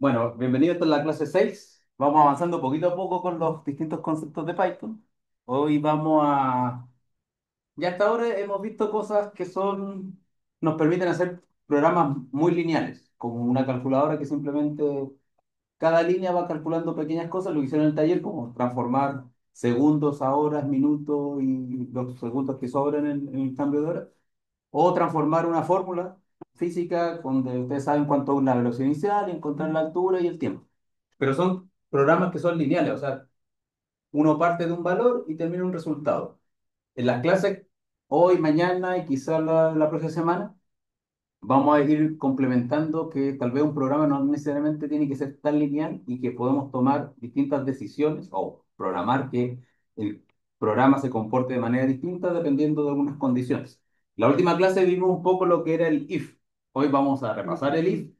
Bueno, bienvenido a la clase 6. Vamos avanzando poquito a poco con los distintos conceptos de Python. Hoy ya hasta ahora hemos visto cosas nos permiten hacer programas muy lineales, como una calculadora que simplemente cada línea va calculando pequeñas cosas, lo que hicieron en el taller, como transformar segundos a horas, minutos y los segundos que sobran en el cambio de hora. O transformar una fórmula física donde ustedes saben cuánto es la velocidad inicial y encontrar la altura y el tiempo. Pero son programas que son lineales, o sea, uno parte de un valor y termina un resultado. En las clases, hoy, mañana y quizás la próxima semana, vamos a ir complementando que tal vez un programa no necesariamente tiene que ser tan lineal y que podemos tomar distintas decisiones o programar que el programa se comporte de manera distinta dependiendo de algunas condiciones. La última clase vimos un poco lo que era el if. Hoy vamos a repasar el if,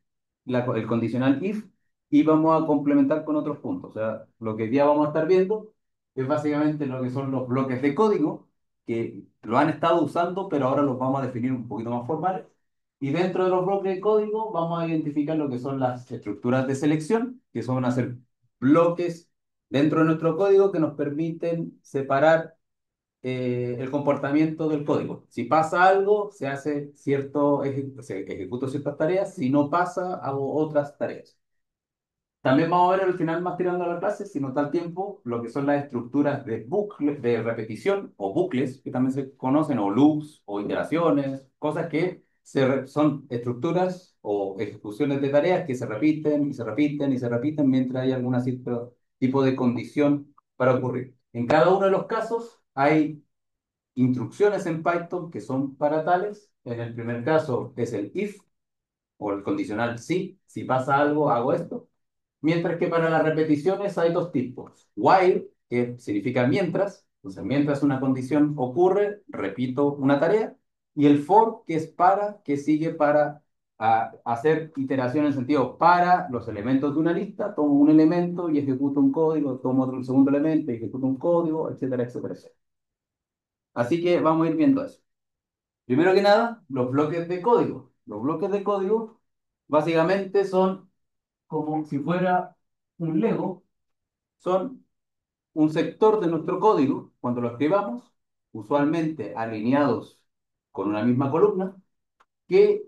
el condicional if, y vamos a complementar con otros puntos. O sea, lo que hoy día vamos a estar viendo es básicamente lo que son los bloques de código que lo han estado usando, pero ahora los vamos a definir un poquito más formales. Y dentro de los bloques de código vamos a identificar lo que son las estructuras de selección, que son hacer bloques dentro de nuestro código que nos permiten separar el comportamiento del código. Si pasa algo, se hace se ejecuta ciertas tareas; si no pasa, hago otras tareas. También vamos a ver al final, más tirando a la clase, si nos da el tiempo, lo que son las estructuras de bucle, de repetición o bucles, que también se conocen, o loops o iteraciones, cosas que son estructuras o ejecuciones de tareas que se repiten y se repiten y se repiten mientras hay algún cierto tipo de condición para ocurrir. En cada uno de los casos hay instrucciones en Python que son para tales. En el primer caso es el if o el condicional si pasa algo, hago esto. Mientras que para las repeticiones hay dos tipos. While, que significa mientras, entonces mientras una condición ocurre, repito una tarea. Y el for, que es que sigue para hacer iteración en el sentido para los elementos de una lista, tomo un elemento y ejecuto un código, tomo otro segundo elemento y ejecuto un código, etcétera, etcétera, etcétera. Así que vamos a ir viendo eso. Primero que nada, los bloques de código. Los bloques de código básicamente son como si fuera un Lego, son un sector de nuestro código, cuando lo escribamos, usualmente alineados con una misma columna, que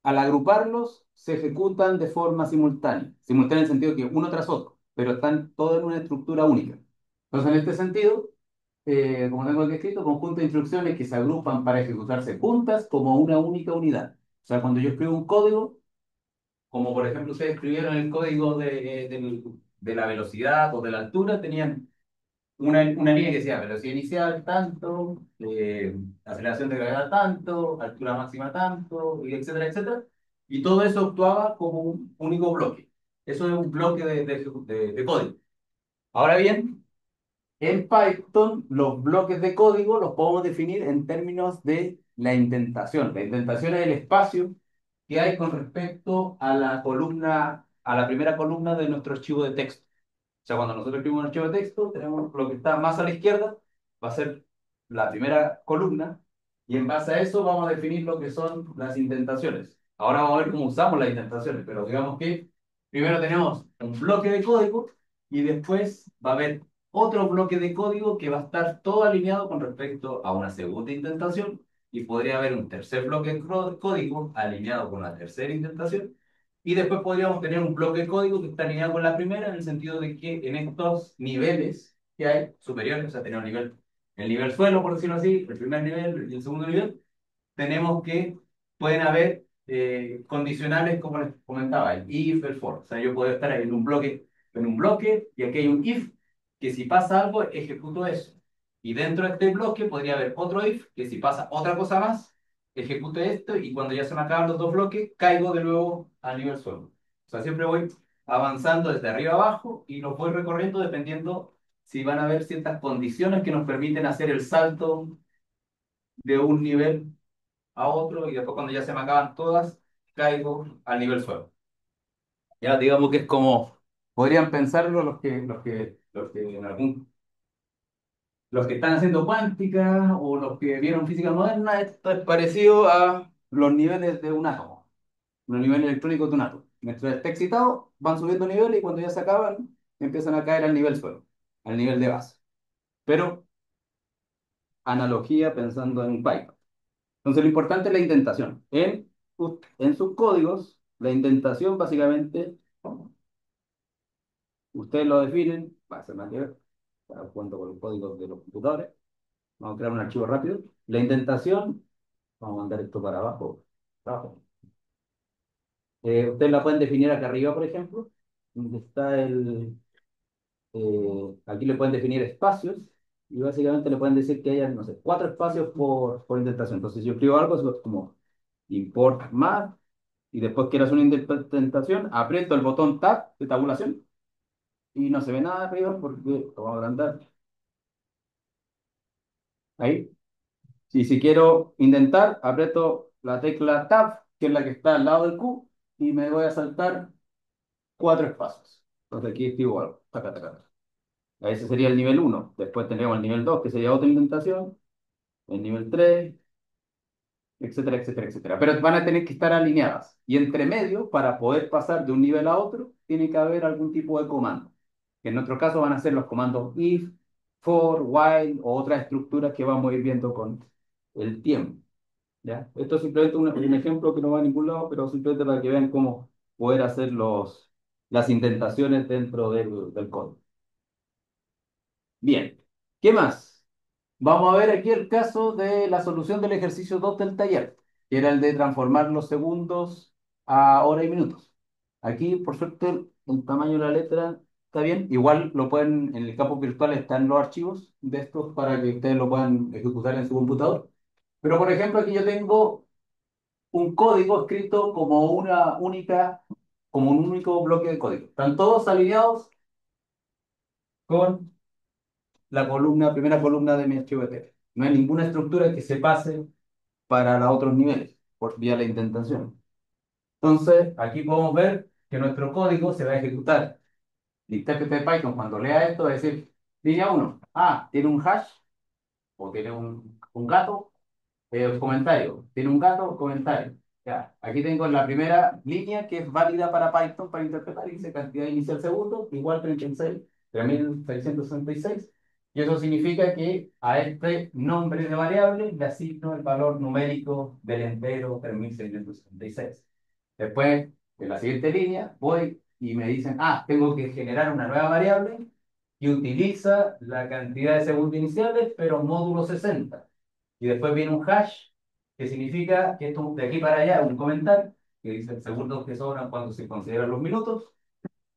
al agruparlos se ejecutan de forma simultánea. Simultánea en el sentido que uno tras otro, pero están todos en una estructura única. Entonces, en este sentido, como tengo aquí escrito, conjunto de instrucciones que se agrupan para ejecutarse juntas como una única unidad. O sea, cuando yo escribo un código, como por ejemplo ustedes escribieron el código de la velocidad o de la altura, tenían una línea que decía velocidad inicial tanto, aceleración de gravedad tanto, altura máxima tanto, y etcétera, etcétera. Y todo eso actuaba como un único bloque. Eso es un bloque de código. Ahora bien, en Python los bloques de código los podemos definir en términos de la indentación. La indentación es el espacio que hay con respecto a a la primera columna de nuestro archivo de texto. O sea, cuando nosotros escribimos un archivo de texto, tenemos lo que está más a la izquierda, va a ser la primera columna, y en base a eso vamos a definir lo que son las indentaciones. Ahora vamos a ver cómo usamos las indentaciones, pero digamos que primero tenemos un bloque de código y después va a haber otro bloque de código que va a estar todo alineado con respecto a una segunda indentación, y podría haber un tercer bloque de código alineado con la tercera indentación, y después podríamos tener un bloque de código que está alineado con la primera, en el sentido de que en estos niveles que hay superiores, o sea, tenemos el nivel suelo, por decirlo así, el primer nivel y el segundo nivel, tenemos que pueden haber condicionales, como les comentaba, el if, el for. O sea, yo puedo estar ahí en un bloque, y aquí hay un if, que si pasa algo, ejecuto eso. Y dentro de este bloque podría haber otro if, que si pasa otra cosa más, ejecute esto, y cuando ya se me acaban los dos bloques, caigo de nuevo al nivel suelo. O sea, siempre voy avanzando desde arriba abajo y los voy recorriendo dependiendo si van a haber ciertas condiciones que nos permiten hacer el salto de un nivel a otro, y después cuando ya se me acaban todas, caigo al nivel suelo. Ya digamos que es como, podrían pensarlo los que están haciendo cuántica o los que vieron física moderna. Esto es parecido a los niveles de un átomo, los niveles electrónicos de un átomo. Mientras esté excitado, van subiendo niveles y cuando ya se acaban, empiezan a caer al nivel suelo, al nivel de base. Pero analogía pensando en Python. Entonces, lo importante es la indentación. En sus códigos, la indentación básicamente, ustedes lo definen, va a ser más que ver, cuento con los códigos de los computadores. Vamos a crear un archivo rápido. La indentación, vamos a mandar esto para abajo. Abajo. Ustedes la pueden definir acá arriba, por ejemplo, donde está aquí le pueden definir espacios y básicamente le pueden decir que haya, no sé, 4 espacios por indentación. Entonces, si yo escribo algo, es como import más y después quiero hacer una indentación, aprieto el botón tab de tabulación y no se ve nada arriba porque lo vamos a agrandar ahí. Y si quiero indentar, aprieto la tecla tab, que es la que está al lado del Q, y me voy a saltar 4 espacios. Entonces aquí escribo algo. Taca, taca, taca. Ese sería el nivel uno. Después tendríamos el nivel 2 que sería otra indentación. El nivel 3 etcétera, etcétera, etcétera. Pero van a tener que estar alineadas. Y entre medio, para poder pasar de un nivel a otro, tiene que haber algún tipo de comando. Que en nuestro caso van a ser los comandos if, for, while o otras estructuras que vamos a ir viendo con el tiempo. ¿Ya? Esto es simplemente un ejemplo que no va a ningún lado, pero simplemente para que vean cómo poder hacer las indentaciones dentro del código. Bien, ¿qué más? Vamos a ver aquí el caso de la solución del ejercicio 2 del taller, que era el de transformar los segundos a hora y minutos. Aquí, por suerte, el tamaño de la letra está bien. Igual lo pueden, en el campo virtual están los archivos de estos para que ustedes lo puedan ejecutar en su computador. Pero, por ejemplo, aquí yo tengo un código escrito como un único bloque de código. Están todos alineados con la primera columna de mi archivo de texto. No hay ninguna estructura que se pase para los otros niveles por vía la indentación. Entonces, aquí podemos ver que nuestro código se va a ejecutar. El intérprete de Python, cuando lea esto, va a decir, línea uno tiene un hash o tiene un gato, comentario. Tiene un gato, comentario. Ya. Aquí tengo la primera línea que es válida para Python para interpretar y dice cantidad inicial segundo igual 36, 3666. Y eso significa que a este nombre de variable le asigno el valor numérico del entero 3666. Después, en la siguiente línea, voy y me dicen, tengo que generar una nueva variable que utiliza la cantidad de segundos iniciales, pero módulo 60. Y después viene un hash, que significa que esto de aquí para allá es un comentario, que dice segundos que sobran cuando se consideran los minutos.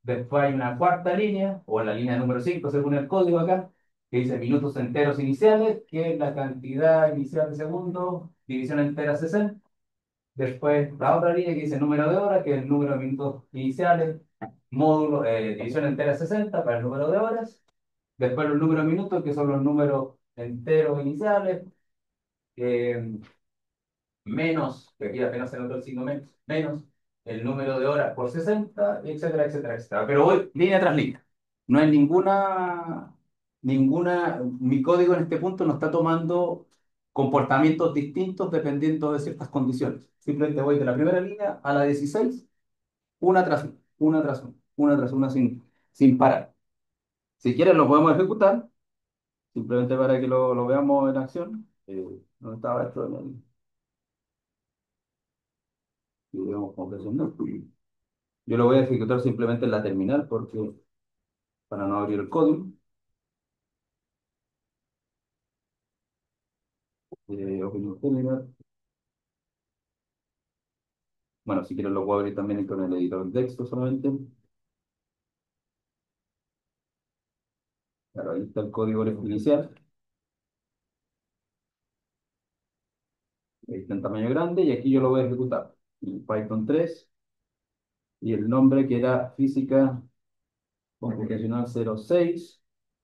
Después hay una cuarta línea, o la línea número 5 según el código acá, que dice minutos enteros iniciales, que es la cantidad inicial de segundos, división entera 60. Después la otra línea que dice número de horas, que es el número de minutos iniciales, módulo, división entera 60 para el número de horas. Después los números de minutos, que son los números enteros iniciales, eh, menos, que aquí apenas se nota el signo menos el número de horas por 60, etcétera, etcétera, etcétera. Pero voy línea tras línea. No hay mi código en este punto no está tomando comportamientos distintos dependiendo de ciertas condiciones. Simplemente voy de la primera línea a la 16, una tras una, tras una tras una, sin parar. Si quieren lo podemos ejecutar, simplemente para que lo veamos en acción. ¿Dónde estaba esto? Y veamos cómo funciona. Yo lo voy a ejecutar simplemente en la terminal porque para no abrir el código. Open Terminal. Bueno, si quieren lo puedo abrir también con el editor de texto solamente. Claro, ahí está el código inicial. Ahí está en tamaño grande y aquí yo lo voy a ejecutar. En Python 3 y el nombre que era física computacional 06.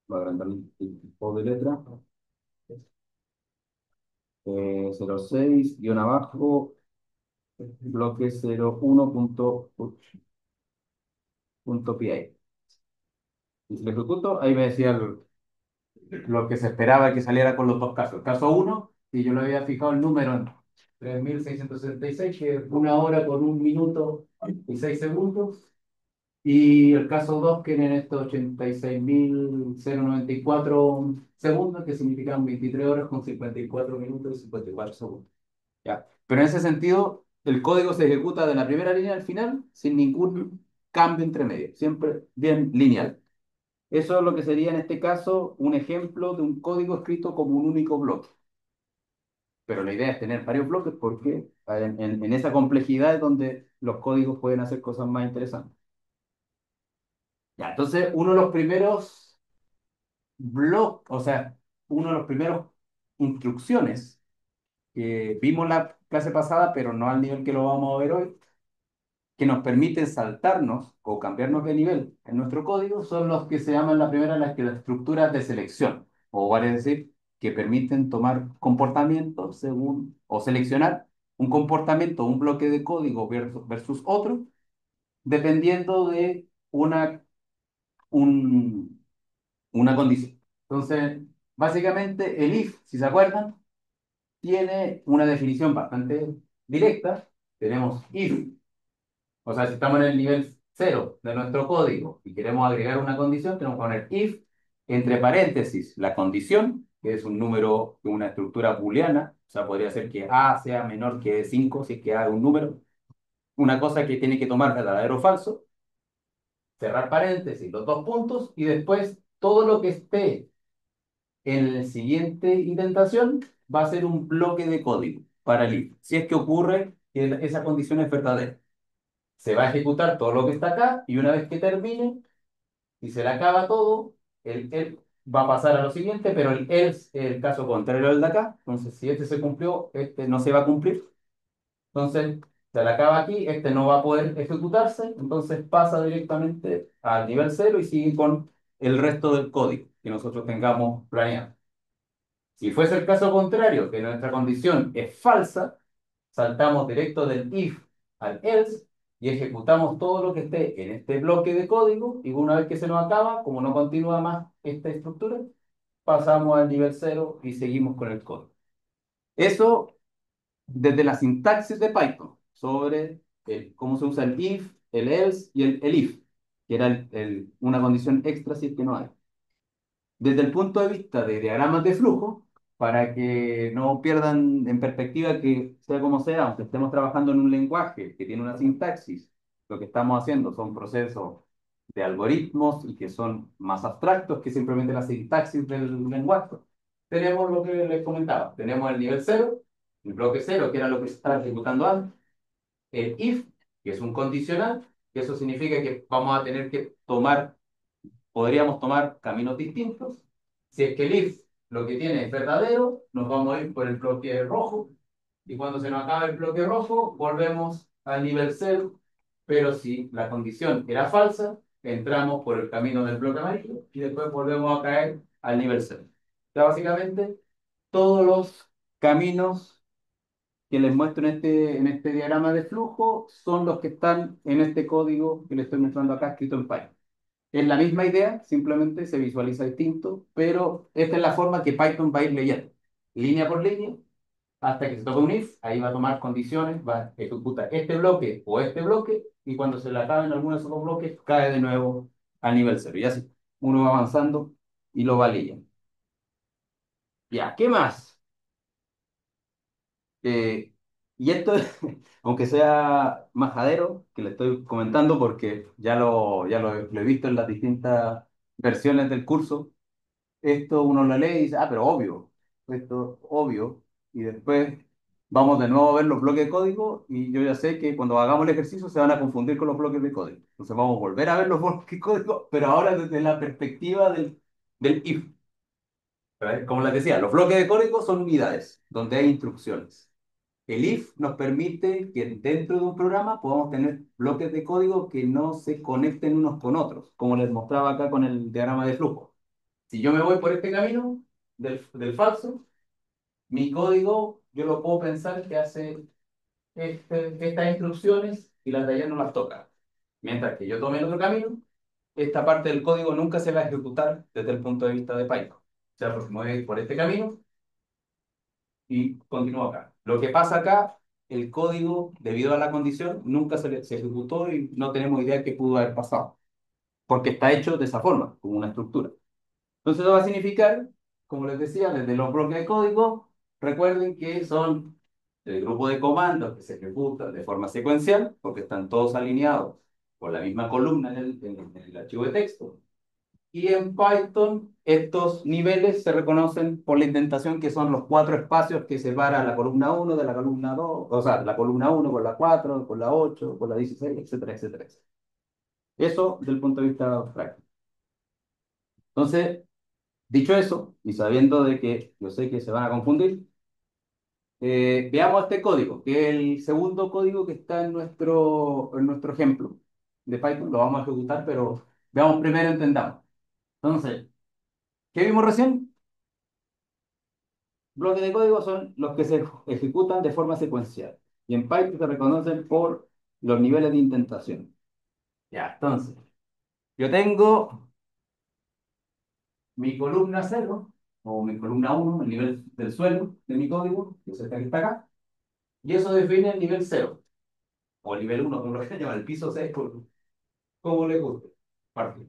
Voy a agrandar el tipo de letra. 06 guión abajo bloque 01.py. Y si lo ejecuto, ahí me decía lo que se esperaba que saliera con los dos casos. Caso uno, si yo le había fijado el número 3666, que es 1 hora con 1 minuto y 6 segundos. Y el caso 2 que en estos 86.094 segundos, que significan 23 horas con 54 minutos y 54 segundos. ¿Ya? Pero en ese sentido, el código se ejecuta de la primera línea al final sin ningún cambio entre medio, siempre bien lineal. Eso es lo que sería en este caso un ejemplo de un código escrito como un único bloque. Pero la idea es tener varios bloques porque en esa complejidad es donde los códigos pueden hacer cosas más interesantes. Ya, entonces, uno de los primeros bloques, o sea, uno de los primeros instrucciones que vimos la clase pasada, pero no al nivel que lo vamos a ver hoy, que nos permiten saltarnos o cambiarnos de nivel en nuestro código, son los que se llaman la primera, las estructuras de selección, o vale decir, que permiten tomar comportamientos según, o seleccionar un comportamiento, un bloque de código versus otro, dependiendo de un, una condición. Entonces, básicamente, el if, si se acuerdan, tiene una definición bastante directa. Tenemos if, o sea, si estamos en el nivel cero de nuestro código y queremos agregar una condición, tenemos que poner if, entre paréntesis, la condición, que es un número, una estructura booleana, o sea, podría ser que A sea menor que 5 si es que A es un número, una cosa que tiene que tomar verdadero o falso, cerrar paréntesis, los dos puntos, y después todo lo que esté en la siguiente indentación va a ser un bloque de código para el if, si es que ocurre que esa condición es verdadera. Se va a ejecutar todo lo que está acá y una vez que termine, si se le acaba todo, el va a pasar a lo siguiente, pero el else es el caso contrario al de acá. Entonces, si este se cumplió, este no se va a cumplir. Entonces, se le acaba aquí, este no va a poder ejecutarse, entonces pasa directamente al nivel cero y sigue con el resto del código que nosotros tengamos planeado. Si fuese el caso contrario, que nuestra condición es falsa, saltamos directo del if al else y ejecutamos todo lo que esté en este bloque de código y una vez que se nos acaba, como no continúa más esta estructura, pasamos al nivel cero y seguimos con el código. Eso desde la sintaxis de Python sobre cómo se usa el if, el else y el if, que era una condición extra si es que no hay. Desde el punto de vista de diagramas de flujo, para que no pierdan en perspectiva que sea como sea, aunque estemos trabajando en un lenguaje que tiene una sintaxis, lo que estamos haciendo son procesos de algoritmos y que son más abstractos que simplemente la sintaxis del lenguaje. Tenemos lo que les comentaba, tenemos el nivel cero, el bloque cero, que era lo que se estaba ejecutando antes, el if, que es un condicional, que eso significa que vamos a tener que podríamos tomar caminos distintos. Si es que el if lo que tiene es verdadero, nos vamos a ir por el bloque rojo. Y cuando se nos acaba el bloque rojo, volvemos al nivel cero. Pero si la condición era falsa, entramos por el camino del bloque amarillo y después volvemos a caer al nivel cero. O sea, básicamente, todos los caminos que les muestro en este diagrama de flujo son los que están en este código que les estoy mostrando acá escrito en Python. Es la misma idea, simplemente se visualiza distinto, pero esta es la forma que Python va a ir leyendo, línea por línea, hasta que se toque un if, ahí va a tomar condiciones, va a ejecutar este bloque o este bloque, y cuando se le acaben algunos de esos dos bloques, cae de nuevo al nivel cero. Y así, uno va avanzando y lo va leyendo. Ya, ¿qué más? Eh, y esto, aunque sea majadero, que le estoy comentando porque lo he visto en las distintas versiones del curso. Esto uno lo lee y dice, ah, pero obvio, esto obvio, y después vamos de nuevo a ver los bloques de código y yo ya sé que cuando hagamos el ejercicio se van a confundir con los bloques de código. Entonces vamos a volver a ver los bloques de código, pero ahora desde la perspectiva del if. ¿Vale? Como les decía, los bloques de código son unidades donde hay instrucciones. El if nos permite que dentro de un programa podamos tener bloques de código que no se conecten unos con otros, como les mostraba acá con el diagrama de flujo. Si yo me voy por este camino del falso, mi código yo lo puedo pensar que hace estas instrucciones y las de allá no las toca. Mientras que yo tome el otro camino, esta parte del código nunca se va a ejecutar desde el punto de vista de Python. O sea, porque me voy a ir por este camino y continúo acá. Lo que pasa acá, el código, debido a la condición, nunca se ejecutó y no tenemos idea qué pudo haber pasado, porque está hecho de esa forma, como una estructura. Entonces, eso va a significar, como les decía, desde los bloques de código, recuerden que son el grupo de comandos que se ejecutan de forma secuencial, porque están todos alineados por la misma columna en el archivo de texto. Y en Python, estos niveles se reconocen por la indentación, que son los cuatro espacios que separan la columna uno de la columna 2, o sea, la columna uno con la 4 con la 8 con la 16, etcétera, etcétera, etcétera. Eso desde el punto de vista práctico. Entonces, dicho eso, y sabiendo de que yo sé que se van a confundir, veamos este código, que es el segundo código que está en nuestro ejemplo de Python. Lo vamos a ejecutar, pero veamos primero, entendamos. Entonces, ¿qué vimos recién? Bloques de código son los que se ejecutan de forma secuencial. Y en Python se reconocen por los niveles de indentación. Ya, entonces, yo tengo mi columna cero, o mi columna uno, el nivel del suelo de mi código, que es este que está acá, y eso define el nivel cero, o el nivel uno, como lo que llaman, el piso 6, como le guste. Parte.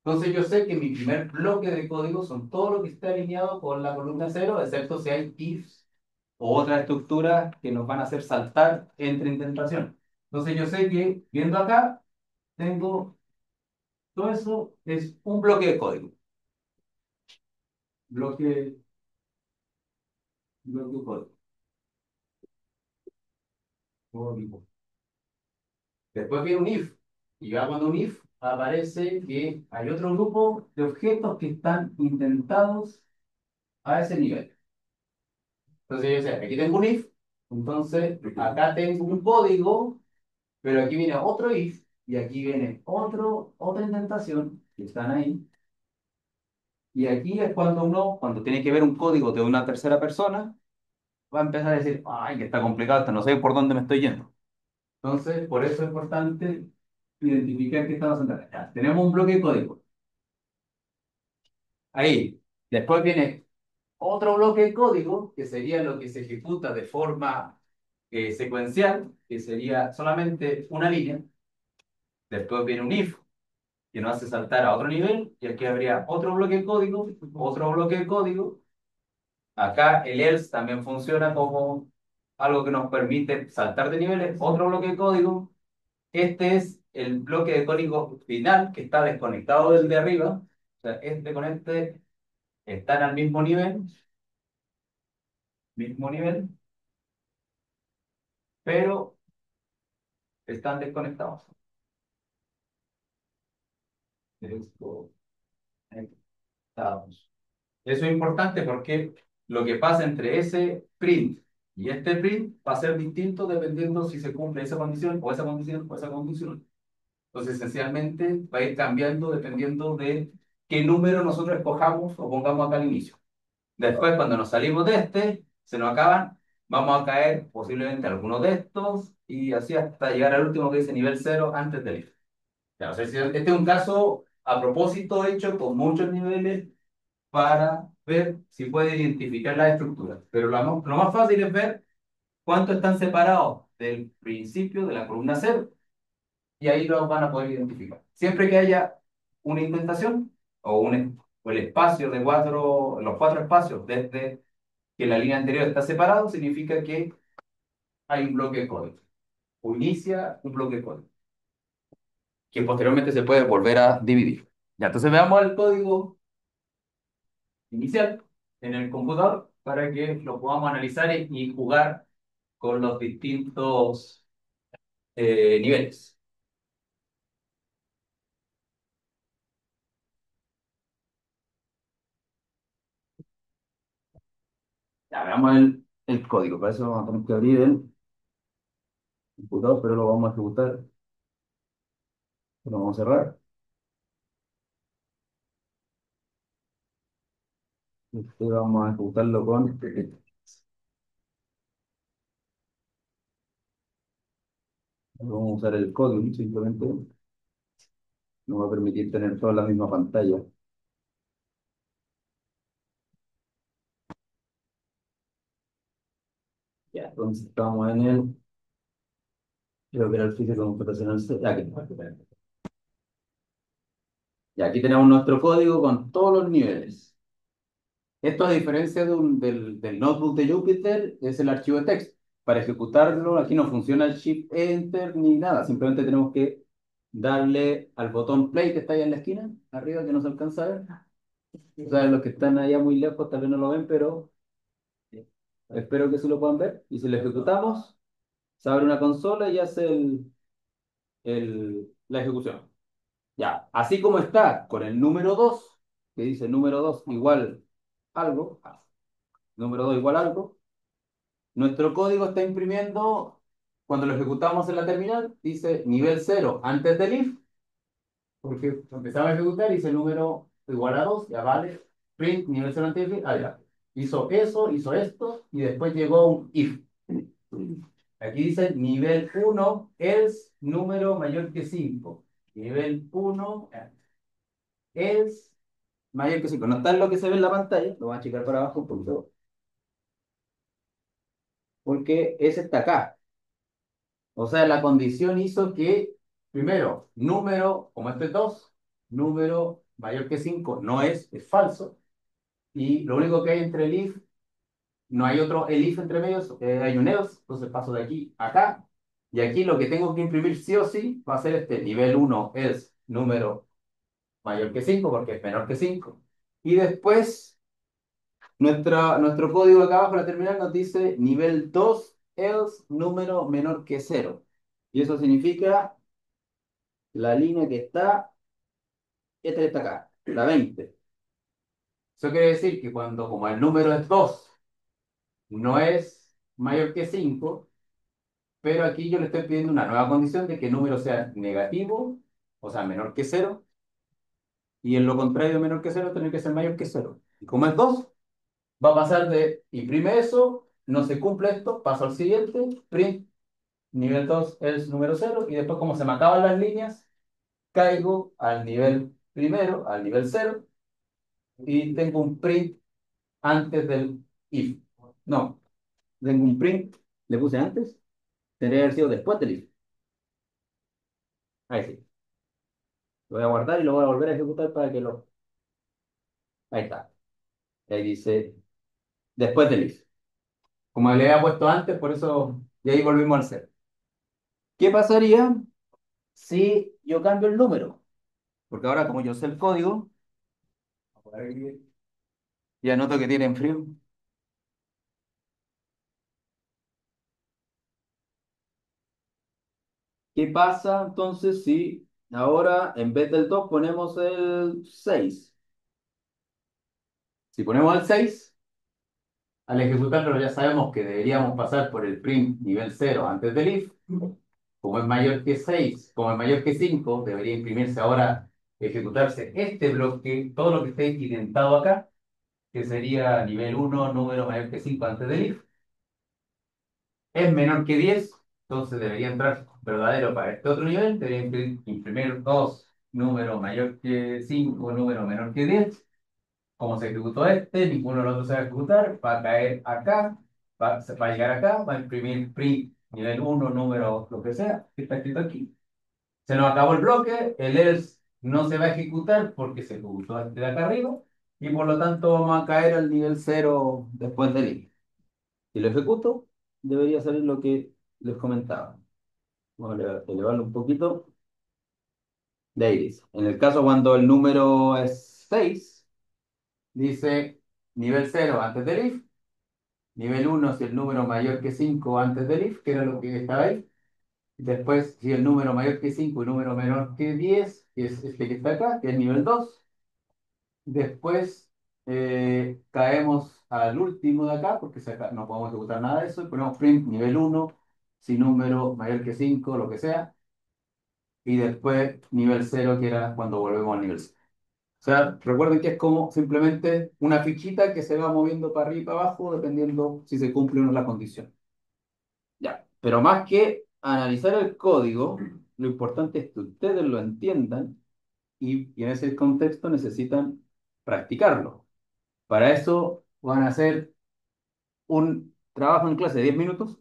Entonces yo sé que mi primer bloque de código son todo lo que está alineado con la columna cero, excepto si hay ifs o otras estructuras que nos van a hacer saltar entre indentación. Entonces yo sé que, viendo acá, tengo todo eso, es un bloque de código. Bloque, bloque de código. Código. Después viene un if. Y ya cuando un if aparece que hay otro grupo de objetos que están indentados a ese nivel. Entonces yo sé, aquí tengo un if, entonces acá tengo un código, pero aquí viene otro if, y aquí viene otra indentación, que están ahí. Y aquí es cuando uno, cuando tiene que ver un código de una tercera persona, va a empezar a decir, ay, que está complicado esto, no sé por dónde me estoy yendo. Entonces, por eso es importante identificar qué estamos haciendo acá. Ya, tenemos un bloque de código. Ahí. Después viene otro bloque de código, que sería lo que se ejecuta de forma secuencial, que sería solamente una línea. Después viene un if, que nos hace saltar a otro nivel, y aquí habría otro bloque de código, otro bloque de código. Acá el else también funciona como algo que nos permite saltar de niveles, otro bloque de código. Este es el bloque de código final, que está desconectado del de arriba. O sea, este con este están al mismo nivel, pero están desconectados. Desconectados. Eso es importante porque lo que pasa entre ese print y este print va a ser distinto dependiendo si se cumple esa condición o esa condición o esa condición. Entonces, esencialmente va a ir cambiando dependiendo de qué número nosotros escojamos o pongamos acá al inicio. Después, cuando nos salimos de este, se nos acaban, vamos a caer posiblemente algunos de estos y así hasta llegar al último que dice nivel cero antes del if. Ya, o sea, este es un caso a propósito hecho con muchos niveles para ver si puede identificar las estructuras. Pero lo más fácil es ver cuánto están separados del principio de la columna cero, y ahí lo van a poder identificar. Siempre que haya una indentación o el espacio de los cuatro espacios desde que la línea anterior está separado, significa que hay un bloque de código o inicia un bloque de código que posteriormente se puede volver a dividir. Ya, entonces veamos el código inicial en el computador para que lo podamos analizar y jugar con los distintos niveles. Ya, veamos el código. Para eso vamos a tener que abrir el computador, pero lo vamos a ejecutar. Lo vamos a cerrar. Vamos a ejecutarlo con... Vamos a usar el código, simplemente nos va a permitir tener toda la misma pantalla. Ya, Estamos en el, creo que era el físico computacional. Y aquí tenemos nuestro código con todos los niveles. Esto, a diferencia del notebook de Jupyter, es el archivo de texto. Para ejecutarlo, aquí no funciona el Shift Enter ni nada. Simplemente tenemos que darle al botón Play que está ahí en la esquina, arriba, que no se alcanza a ver. O sea, los que están allá muy lejos tal vez no lo ven, pero espero que sí lo puedan ver. Y si lo ejecutamos, se abre una consola y hace la ejecución. Ya, así como está con el número 2 que dice número 2 igual algo, número 2 igual algo, nuestro código está imprimiendo, cuando lo ejecutamos en la terminal, dice nivel cero antes del if, porque empezaba a ejecutar y dice número igual a 2 ya vale, print nivel cero antes del if, ya. Hizo eso, hizo esto, y después llegó un if. Aquí dice nivel uno else número mayor que 5. Nivel uno else mayor que 5. No está en lo que se ve en la pantalla, lo voy a achicar para abajo un poquito, porque ese está acá. O sea, la condición hizo que, primero, número, como este es 2, número mayor que 5 no es falso. Y lo único que hay entre el if, no hay otro el if entre medios, hay un else, entonces paso de aquí a acá. Y aquí lo que tengo que imprimir sí o sí va a ser este nivel uno else número mayor que 5 porque es menor que 5. Y después, nuestro código acá abajo, la terminal, nos dice nivel 2 else número menor que cero. Y eso significa la línea que está, esta que está acá, la 20. Eso quiere decir que cuando, como el número es 2 no es mayor que 5, pero aquí yo le estoy pidiendo una nueva condición de que el número sea negativo, o sea, menor que cero, y en lo contrario de menor que cero, tiene que ser mayor que cero. Y como es 2 va a pasar de imprime eso, no se cumple esto, paso al siguiente, print, nivel 2 es número cero, y después como se me acaban las líneas, caigo al nivel primero, al nivel cero, y tengo un print antes del if. No, tengo un print, le puse antes, tendría que haber sido después del if. Ahí sí. Lo voy a guardar y lo voy a volver a ejecutar para que lo... Ahí está. Ahí dice después del if. Como le había puesto antes, por eso... Y ahí volvimos al cero. ¿Qué pasaría si yo cambio el número? Porque ahora como yo sé el código, ya noto que tienen frío. ¿Qué pasa entonces si ahora en vez del 2 ponemos el 6? Si ponemos el 6, al ejecutarlo ya sabemos que deberíamos pasar por el print nivel cero antes del if. Como es mayor que 6, como es mayor que 5, debería imprimirse ahora, ejecutarse este bloque, todo lo que esté indentado acá, que sería nivel uno número mayor que 5 antes del if. Es menor que 10, entonces debería entrar verdadero para este otro nivel, debería imprimir 2 número mayor que 5 número menor que 10. Como se ejecutó este, ninguno de los otros se va a ejecutar, va a caer acá, va a llegar acá, va a imprimir print nivel uno número lo que sea, que está escrito aquí. Se nos acabó el bloque, el else no se va a ejecutar porque se ejecutó este de acá arriba, y por lo tanto vamos a caer al nivel cero después del if. Si lo ejecuto, debería salir lo que les comentaba. Vamos a elevarlo un poquito. De ahí dice. En el caso cuando el número es 6 dice nivel cero antes del if. Nivel uno si el número mayor que 5 antes del if, que era lo que estaba ahí. Después, si el número mayor que 5 y número menor que 10 que es este que está acá, que es nivel 2. Después caemos al último de acá, porque no podemos ejecutar nada de eso, y ponemos print nivel uno si número mayor que 5 lo que sea. Y después nivel cero que era cuando volvemos al nivel cero. O sea, recuerden que es como simplemente una fichita que se va moviendo para arriba y para abajo dependiendo si se cumple o no la condición. Ya, pero más que analizar el código, lo importante es que ustedes lo entiendan y en ese contexto necesitan practicarlo. Para eso van a hacer un trabajo en clase de 10 minutos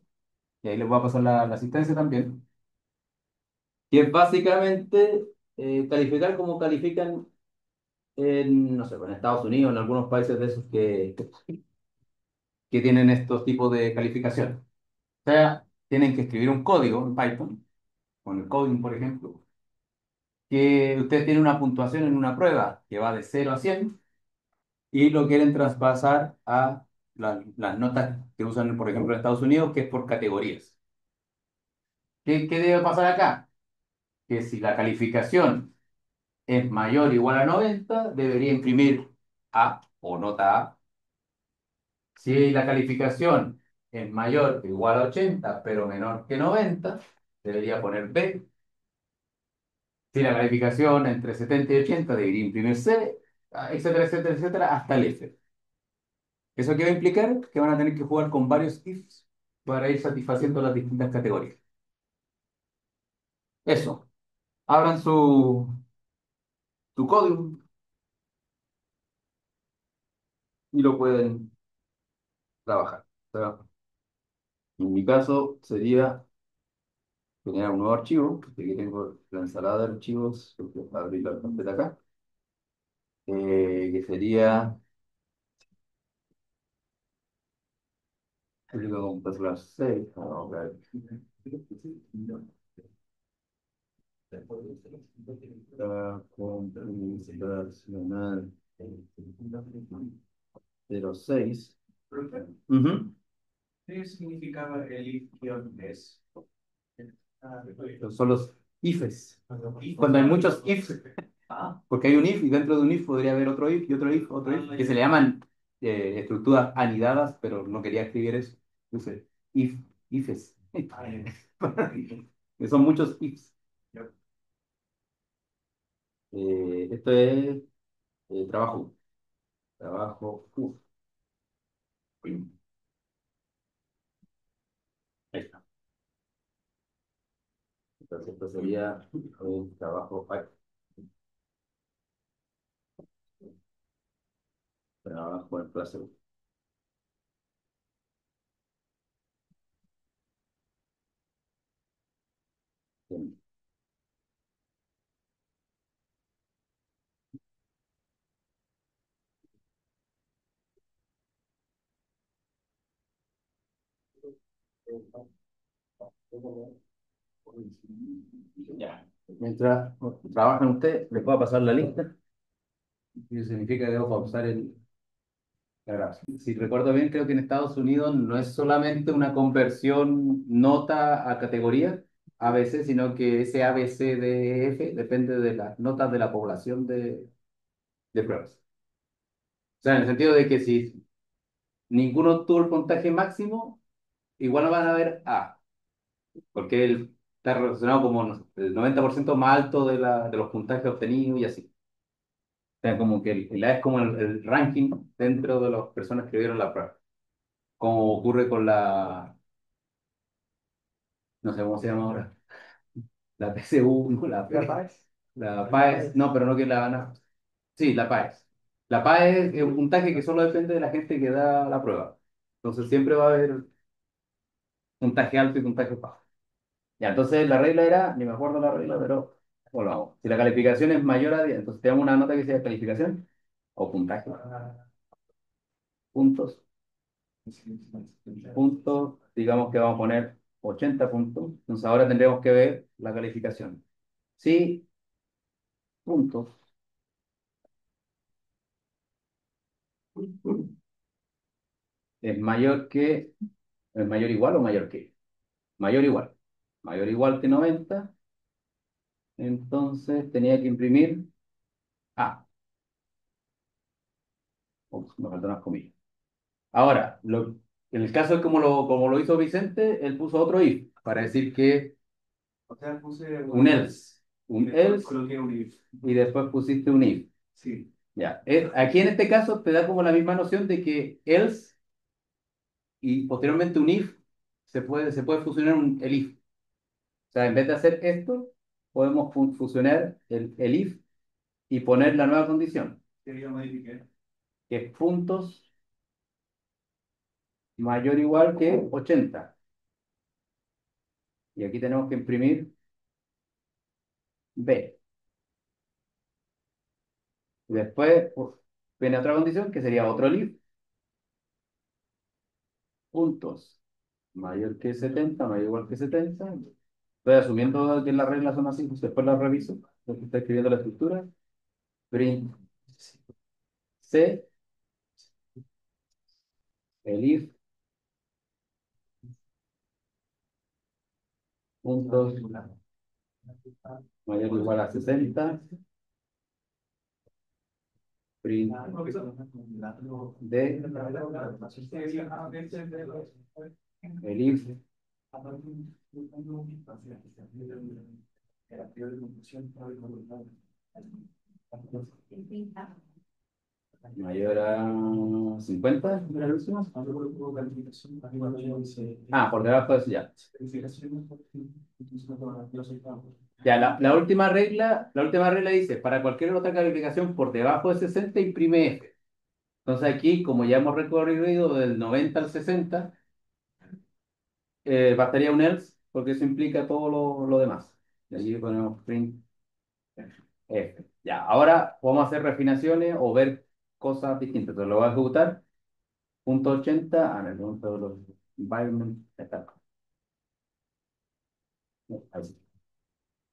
y ahí les voy a pasar la asistencia también, que es básicamente calificar como califican en, no sé, pues, en Estados Unidos, en algunos países de esos que tienen estos tipos de calificación. O sea, tienen que escribir un código en Python, con el coding, por ejemplo, que usted tiene una puntuación en una prueba que va de 0 a 100 y lo quieren traspasar a las notas que usan, por ejemplo, en Estados Unidos, que es por categorías. ¿Qué debe pasar acá? Que si la calificación es mayor o igual a 90, debería imprimir A o nota A. Si la calificación es mayor o igual a 80, pero menor que 90, debería poner B. Si la calificación entre 70 y 80, debería imprimir C, etcétera, etcétera, etcétera, hasta el F. ¿Eso qué va a implicar? Que van a tener que jugar con varios ifs para ir satisfaciendo las distintas categorías. Eso. Abran su código y lo pueden trabajar. O sea, en mi caso sería generar un nuevo archivo, porque aquí tengo la ensalada de archivos, voy a abrir la carpeta acá, que sería el computación 6. Vamos a ver. Computacional 06. Ujú. ¿Qué significaba el if-es? Son los ifs. Cuando hay muchos ifs, porque hay un if y dentro de un if podría haber otro if y otro if, otro if, que se le llaman estructuras anidadas, pero no quería escribir eso. Puse if, ifs. Que son muchos ifs. Esto es trabajo. Trabajo. Ahí está. Entonces, esto sería trabajo. Ay, trabajo en clase. Bien. Ya. Mientras trabajan ustedes, les voy a pasar la lista. Y eso significa que debo pausar la grabación. Si recuerdo bien, creo que en Estados Unidos no es solamente una conversión nota a categoría ABC, sino que ese ABCDF depende de las notas de la población de pruebas. O sea, en el sentido de que si ninguno tuvo el puntaje máximo, igual no van a ver A, porque él está relacionado como no sé, el 90% más alto de los puntajes obtenidos y así. O sea, como que el A es como el ranking dentro de las personas que vieron la prueba. Como ocurre con no sé cómo se llama ahora, la PSU, no, ¿La PAES? La PAES, no, pero no que la van a... Sí, la PAES. La PAES es un puntaje que solo depende de la gente que da la prueba. Entonces siempre va a haber puntaje alto y puntaje bajo. Ya, entonces la regla era, ni me acuerdo la regla, pero volvamos. Si la calificación es mayor a 10, entonces tenemos una nota que sea calificación o puntaje. Puntos. Puntos, digamos que vamos a poner 80 puntos. Entonces ahora tendremos que ver la calificación. Si puntos es mayor que, es mayor igual o mayor que, mayor igual que 90, entonces tenía que imprimir A. Ups, me faltan unas comillas. Ahora, en el caso de como lo hizo Vicente, él puso otro if para decir que o sea, puse un else. Un else coloqué un if. Y después pusiste un if. Sí. Ya. Aquí en este caso te da como la misma noción de que else y posteriormente un if se puede fusionar el if. O sea, en vez de hacer esto, podemos fusionar el if y poner la nueva condición, que yo modifiqué, que es puntos mayor o igual que 80. Y aquí tenemos que imprimir B. Y después viene otra condición que sería otro if, puntos, mayor que 70, mayor o igual que 70. Estoy asumiendo que las reglas son así, pues después las reviso, lo que está escribiendo la estructura. Print C, el if, puntos, mayor o igual a 60, print D, el if, mayor a 50, ¿era el último? Ah, por debajo de eso ya. Ya, la última regla dice, para cualquier otra calificación por debajo de 60 imprime F. Entonces aquí, como ya hemos recorrido del 90 al 60, bastaría un else, porque eso implica todo lo demás. Y aquí ponemos print F. Ya, ahora vamos a hacer refinaciones o ver cosas distintas. Entonces lo voy a ejecutar. Punto 80, en el punto de los environment, ya está. Ahí, sí.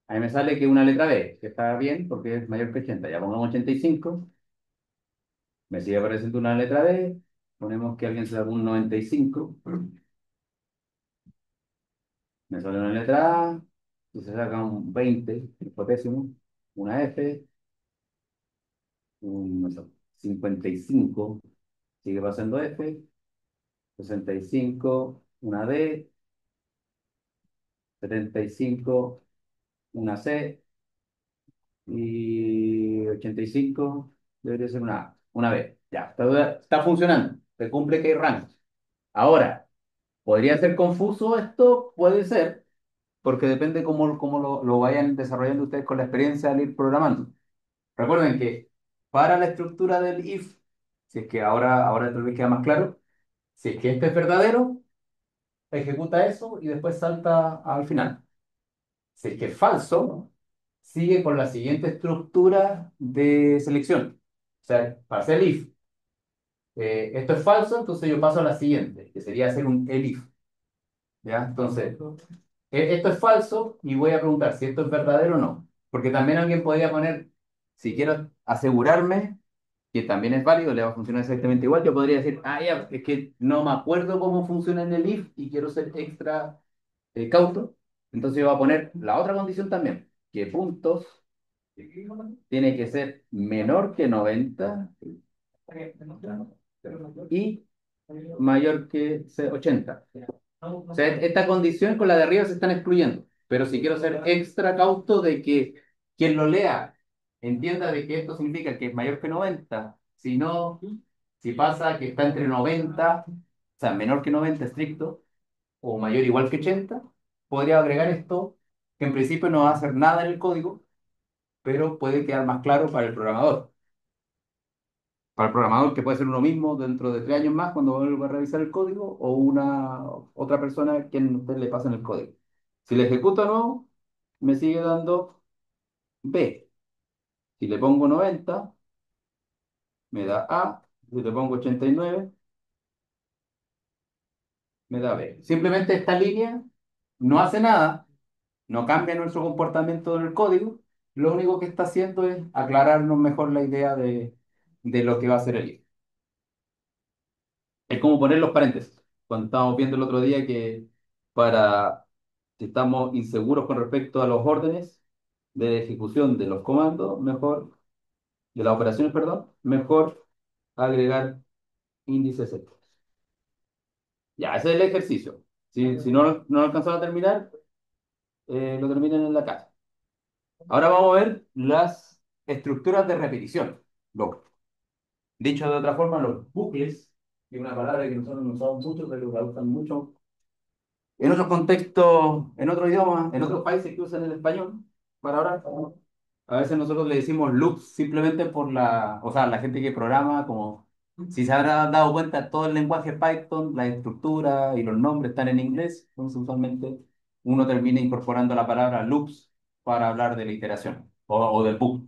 Ahí me sale que una letra B, que está bien porque es mayor que 80. Ya pongamos 85. Me sigue apareciendo una letra B. Ponemos que alguien se da un 95. Me sale una letra A. Y se saca un 20, hipotésimo. Una F. Un, no sé, 55. Sigue pasando F. 65. Una D. 75. Una C. Y 85 debería ser una B. Ya, está funcionando. Se cumple que hay rangos. Ahora, ¿podría ser confuso esto? Puede ser, porque depende cómo lo vayan desarrollando ustedes con la experiencia al ir programando. Recuerden que para la estructura del if, si es que ahora tal vez queda más claro, si es que este es verdadero, ejecuta eso y después salta al final. Si es que es falso, sigue con la siguiente estructura de selección. O sea, para hacer el if, esto es falso, entonces yo paso a la siguiente, que sería hacer un elif. ¿Ya? Entonces, esto es falso y voy a preguntar si esto es verdadero o no. Porque también alguien podría poner, si quiero asegurarme que también es válido, le va a funcionar exactamente igual, yo podría decir, ah, ya, es que no me acuerdo cómo funciona en el if y quiero ser extra cauto. Entonces yo voy a poner la otra condición también, que puntos tiene que ser menor que 90 y mayor que 80. O sea, esta condición con la de arriba se están excluyendo. Pero si quiero ser extra cauto de que quien lo lea entienda de que esto significa que es mayor que 90, si no, si pasa que está entre 90, o sea, menor que 90 estricto, o mayor igual que 80, podría agregar esto, que en principio no va a hacer nada en el código, pero puede quedar más claro para el programador. Para el programador, que puede ser uno mismo dentro de 3 años más, cuando vuelva a revisar el código, o una otra persona a quien usted le pasen el código. Si le ejecuto no, me sigue dando B. Si le pongo 90, me da A. Si le pongo 89, me da B. Simplemente esta línea no hace nada, no cambia nuestro comportamiento en el código. Lo único que está haciendo es aclararnos mejor la idea de lo que va a ser el if. Es como poner los paréntesis. Cuando estábamos viendo el otro día que para, si estamos inseguros con respecto a los órdenes de ejecución de los comandos, mejor, de las operaciones, perdón, mejor agregar índices extras. Ya, ese es el ejercicio. Si no lo alcanzamos a terminar, lo terminan en la casa. Ahora vamos a ver las estructuras de repetición. Dicho de otra forma, los bucles, que es una palabra que nosotros no usamos mucho, pero la usan mucho en otros contextos, en otro idioma, en otros países que usan el español para hablar. A veces nosotros le decimos loops simplemente o sea, la gente que programa, como si se habrá dado cuenta, todo el lenguaje Python, la estructura y los nombres están en inglés, entonces usualmente uno termina incorporando la palabra loops para hablar de la iteración o del bucle,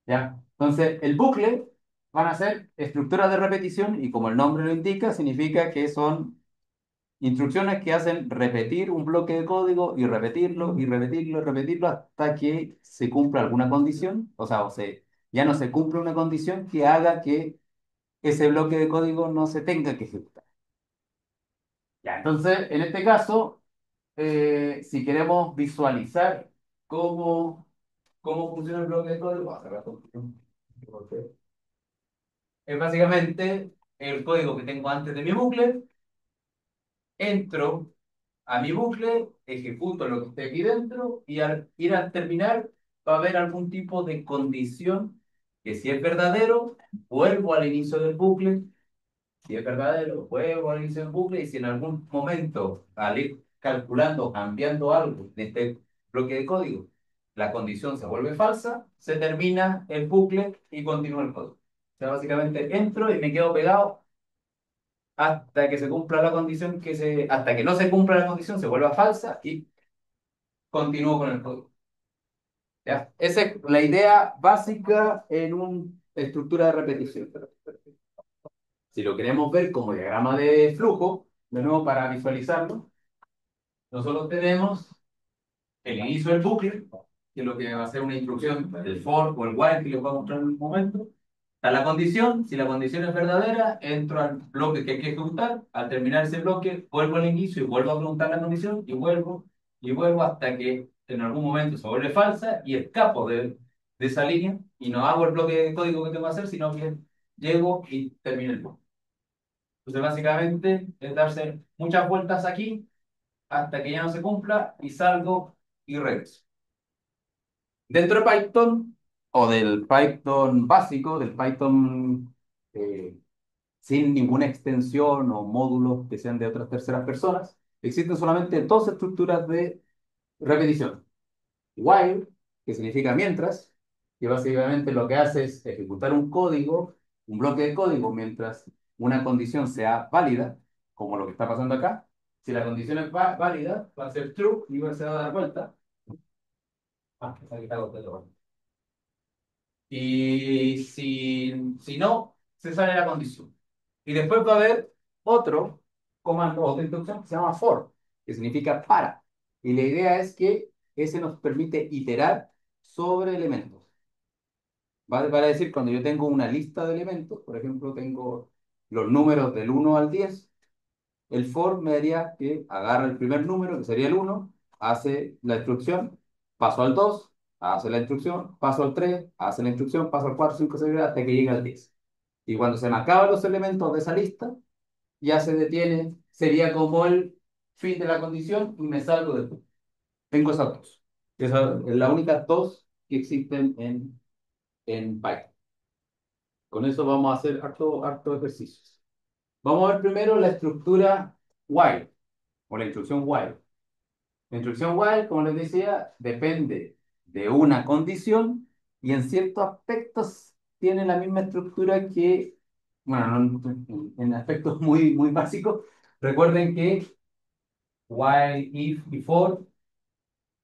¿ya? Entonces, el bucle van a ser estructuras de repetición y como el nombre lo indica, significa que son instrucciones que hacen repetir un bloque de código y repetirlo y repetirlo y repetirlo hasta que se cumpla alguna condición, ya no se cumple una condición que haga que ese bloque de código no se tenga que ejecutar. Ya, entonces, en este caso, si queremos visualizar cómo, cómo funciona el bloque de código, es básicamente el código que tengo antes de mi bucle, entro a mi bucle, ejecuto lo que esté aquí dentro y al ir a terminar va a haber algún tipo de condición que si es verdadero, vuelvo al inicio del bucle. Si es verdadero, vuelvo al inicio del bucle y si en algún momento, al ir calculando, cambiando algo de este bloque de código, la condición se vuelve falsa, se termina el bucle y continúa el código. O sea, básicamente entro y me quedo pegado hasta que se cumpla la condición hasta que no se cumpla la condición, se vuelva falsa y continúo con el código. ¿Ya? Esa es la idea básica en una estructura de repetición. Si lo queremos ver como diagrama de flujo, de nuevo para visualizarlo, nosotros tenemos el inicio del bucle, que es lo que va a ser una instrucción, el for o el while que les voy a mostrar en un momento. Está la condición, si la condición es verdadera, entro al bloque que hay que ejecutar, al terminar ese bloque, vuelvo al inicio y vuelvo a preguntar la condición y vuelvo hasta que en algún momento se vuelve falsa y escapo de esa línea y no hago el bloque de código que tengo que hacer, sino que llego y termino el bloque. Entonces, básicamente, es darse muchas vueltas aquí hasta que ya no se cumpla y salgo y regreso. Dentro de Python o del Python básico, del Python sin ninguna extensión o módulos que sean de otras terceras personas, existen solamente dos estructuras de repetición. While, que significa mientras, que básicamente lo que hace es ejecutar un código, un bloque de código, mientras una condición sea válida, como lo que está pasando acá. Si la condición es válida, va a ser true y se va a dar vuelta. Aquí está completo. Y si no, se sale la condición. Y después va a haber otro comando, otra instrucción que se llama for, que significa para. Y la idea es que ese nos permite iterar sobre elementos. Vale decir, cuando yo tengo una lista de elementos, por ejemplo, tengo los números del 1 al 10, el for me haría que agarra el primer número, que sería el 1, hace la instrucción, paso al 2, hace la instrucción, paso al 3, hace la instrucción, paso al 4, 5, 6, hasta que llegue al 10. Y cuando se me acaban los elementos de esa lista, ya se detiene, sería como el fin de la condición y me salgo del loop. Tengo esas dos. Esas son las únicas dos que existen en Python. Con eso vamos a hacer harto ejercicios. Vamos a ver primero la estructura while o la instrucción while. La instrucción while, como les decía, depende de una condición y en ciertos aspectos tiene la misma estructura que, bueno, en aspectos muy básicos. Recuerden que while, if y for,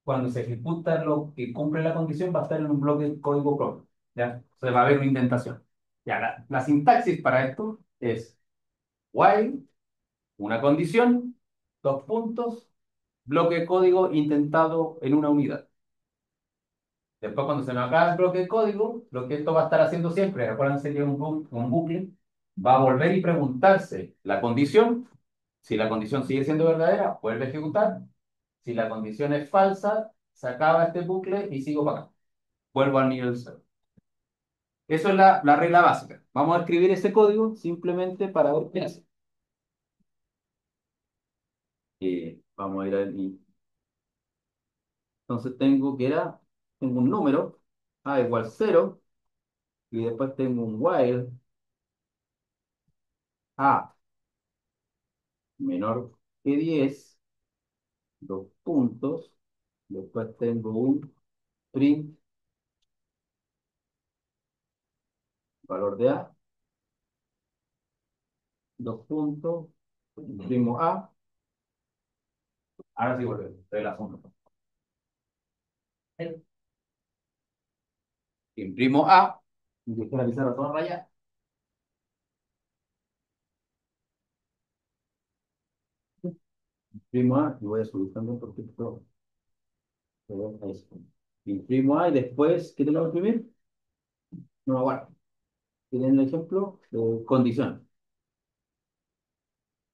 cuando se ejecuta lo que cumple la condición, va a estar en un bloque de código propio. ¿Ya? O sea, va a haber una indentación. Ya, la sintaxis para esto es while, una condición, dos puntos, bloque de código intentado en una unidad. Después, cuando se me acaba el bloque de código, lo que esto va a estar haciendo siempre, acuérdense que es un bucle, va a volver y preguntarse la condición. Si la condición sigue siendo verdadera, vuelve a ejecutar. Si la condición es falsa, se acaba este bucle y sigo para acá. Vuelvo al nivel 0. Eso es la regla básica. Vamos a escribir ese código simplemente para ver qué hace. Vamos a ir al. Entonces tengo un número, a igual 0, y después tengo un while, a menor que 10, dos puntos, después tengo un print, valor de a, dos puntos, imprimo a, Ahora sí vuelve, el asunto. Imprimo A, dejé la pizarra toda rayada. Imprimo A y voy a subir también porque esto ahí está. Imprimo A y después, ¿qué tengo que imprimir? No me aguardo. ¿Tienen el ejemplo? Condición.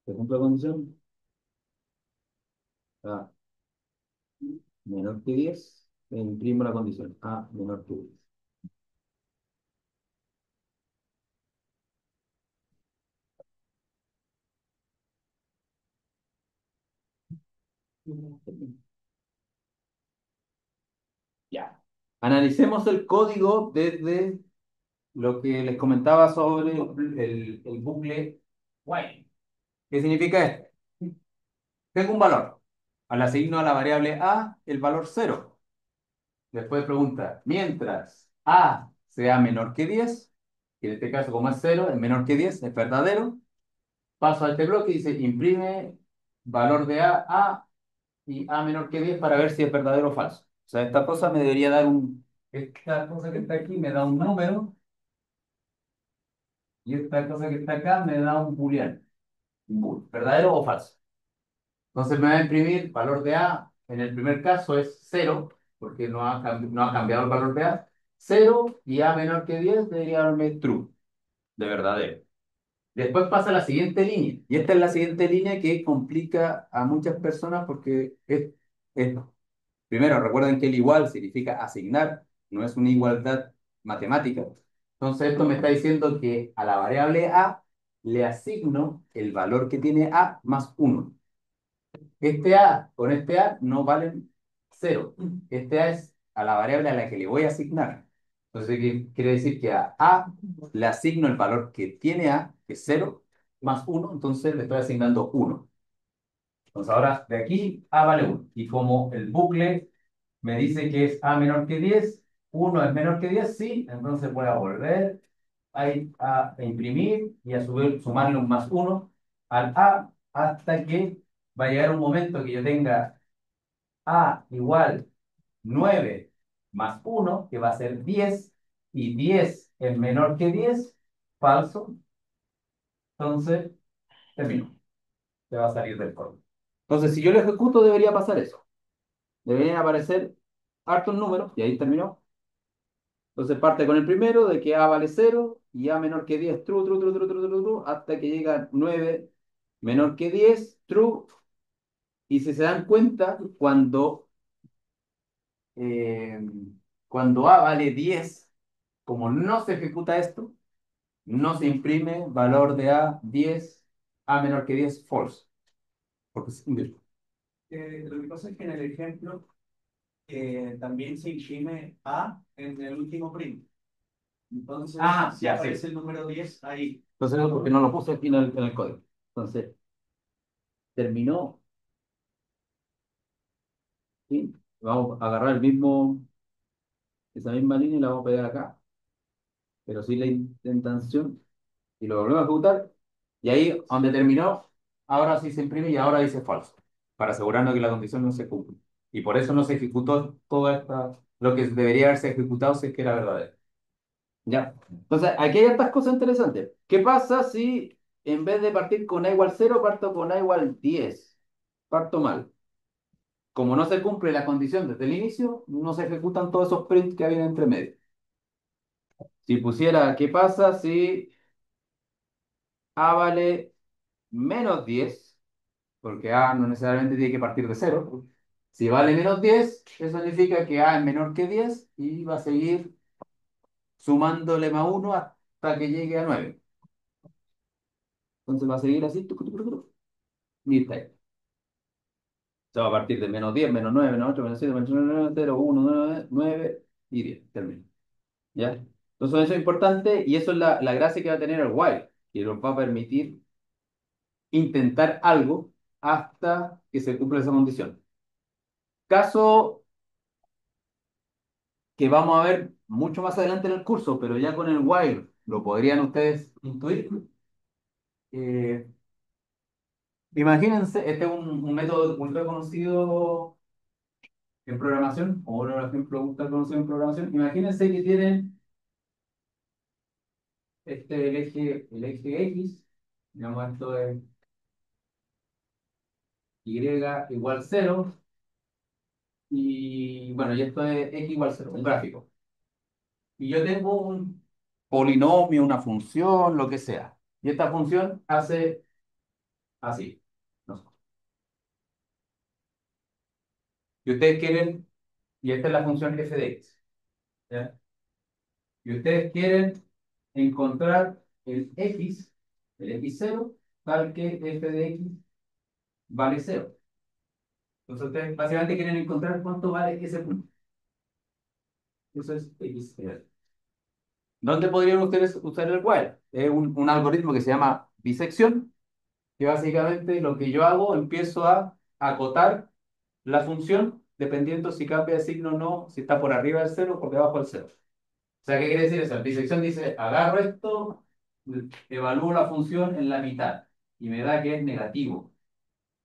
Ejemplo de condición. A menor que 10. E imprimo la condición. A menor que 10. Ya. Analicemos el código desde lo que les comentaba sobre el bucle while. ¿Qué significa esto? Tengo un valor. Le asigno a la variable a el valor cero. Después pregunta, mientras a sea menor que 10, y en este caso como es cero, es menor que 10, es verdadero, paso a este bloque y dice imprime valor de a y a menor que 10 para ver si es verdadero o falso. O sea, esta cosa me debería dar esta cosa que está aquí me da un número y esta cosa que está acá me da un booleano, un bool, verdadero o falso. Entonces me va a imprimir valor de A, en el primer caso es cero porque no ha cambiado el valor de A, cero y A menor que 10 debería darme true, de verdadero. Después pasa a la siguiente línea, y esta es la siguiente línea que complica a muchas personas porque es primero, recuerden que el igual significa asignar, no es una igualdad matemática. Entonces esto me está diciendo que a la variable A le asigno el valor que tiene A más uno. Este A con este A no valen cero. Este A es a la variable a la que le voy a asignar. Entonces, ¿qué quiere decir? Que a A le asigno el valor que tiene A, que es cero, más uno, entonces le estoy asignando uno. Entonces ahora de aquí A vale uno. Y como el bucle me dice que es A menor que 10, uno es menor que 10, sí, entonces voy a volver a imprimir y a sumarle un más uno al A hasta que va a llegar un momento que yo tenga A igual 9 más uno, que va a ser 10, y 10 es menor que 10, falso, entonces termino, se va a salir del código. Entonces, si yo lo ejecuto, debería pasar eso. Deberían aparecer hartos números, y ahí terminó. Entonces parte con el primero, de que A vale cero y A menor que 10 true, true, true, true, true, true, true, hasta que llega 9 menor que 10 true. Y si se dan cuenta, eh, cuando A vale 10 como no se ejecuta esto, no se imprime valor de A 10, A menor que 10 false, porque es invirtual. Lo que pasa es que en el ejemplo también se imprime A en el último print. Entonces, Ah, si ya, sí. aparece el número 10 ahí. Entonces, no, porque no lo puse aquí en el código. Entonces, terminó. ¿Sí? Vamos a agarrar esa misma línea y la vamos a pegar acá, pero sin la intención, y lo volvemos a ejecutar, y ahí donde terminó, ahora sí se imprime y ahora dice falso, para asegurarnos que la condición no se cumple. Y por eso no se ejecutó lo que debería haberse ejecutado si es que era verdadero. Ya. Entonces, aquí hay estas cosas interesantes. ¿Qué pasa si en vez de partir con A igual cero parto con A igual 10? Parto mal. Como no se cumple la condición desde el inicio, no se ejecutan todos esos prints que había entre medio. Si pusiera, ¿qué pasa si A vale menos 10? Porque A no necesariamente tiene que partir de cero. Si vale menos 10, eso significa que A es menor que 10 y va a seguir sumándole más uno hasta que llegue a 9. Entonces va a seguir así, tucu, tucu, tucu, tucu, y está ahí. Se va a partir de menos 10, menos 9, menos 8, menos 7, menos 9, 0, 1, 9, 9 y 10. Termina. ¿Ya? Entonces eso es importante y eso es la gracia que va a tener el while, que nos va a permitir intentar algo hasta que se cumpla esa condición. Caso que vamos a ver mucho más adelante en el curso, pero ya con el while lo podrían ustedes intuir. Eh, Imagínense, este es un método ultra conocido en programación, o un ejemplo ultra conocido en programación. Imagínense que tienen el eje X, digamos esto es Y igual cero, y bueno, y esto es X igual cero, un gráfico. Y yo tengo un polinomio, una función, lo que sea. Y esta función hace así. No sé. Y ustedes quieren, y esta es la función f de x. ¿Ya? Y ustedes quieren encontrar el x0, tal que f de x vale cero. Entonces ustedes básicamente quieren encontrar cuánto vale ese punto. Eso es x0. ¿Dónde podrían ustedes usar el while? Es un algoritmo que se llama bisección, que básicamente lo que yo hago, empiezo a acotar la función dependiendo si cambia de signo o no, si está por arriba del cero o por debajo del cero. O sea, ¿qué quiere decir eso? La disección dice, agarro esto, evalúo la función en la mitad y me da que es negativo.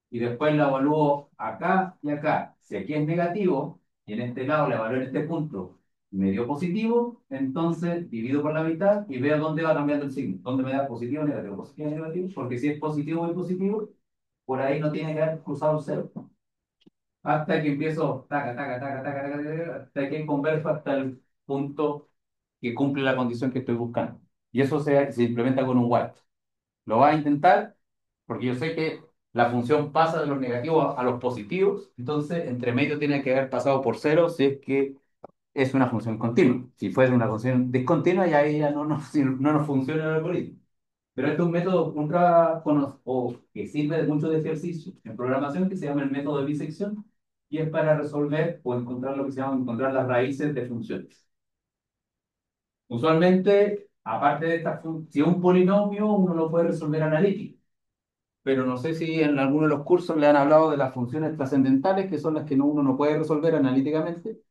Y después la evalúo acá y acá. Si aquí es negativo y en este lado la evalúo en este punto y me dio positivo, entonces divido por la mitad y veo dónde va cambiando el signo. Dónde me da positivo, negativo, porque si es positivo y positivo, por ahí no tiene que haber cruzado el cero. Hasta que empiezo, taca, taca, taca, taca, taca, taca, hasta que converjo hasta el punto que cumple la condición que estoy buscando. Y eso se implementa con un while. Lo va a intentar porque yo sé que la función pasa de los negativos a los positivos, entonces entre medio tiene que haber pasado por cero si es que es una función continua. Si fuese una función discontinua, ya ahí ya no nos funciona el algoritmo. Pero este es un método o que sirve de mucho de ejercicio en programación que se llama el método de bisección y es para resolver o encontrar lo que se llama encontrar las raíces de funciones. Usualmente, aparte de esta función, si es un polinomio, uno lo puede resolver analítico, pero no sé si en alguno de los cursos le han hablado de las funciones trascendentales, que son las que uno no puede resolver analíticamente,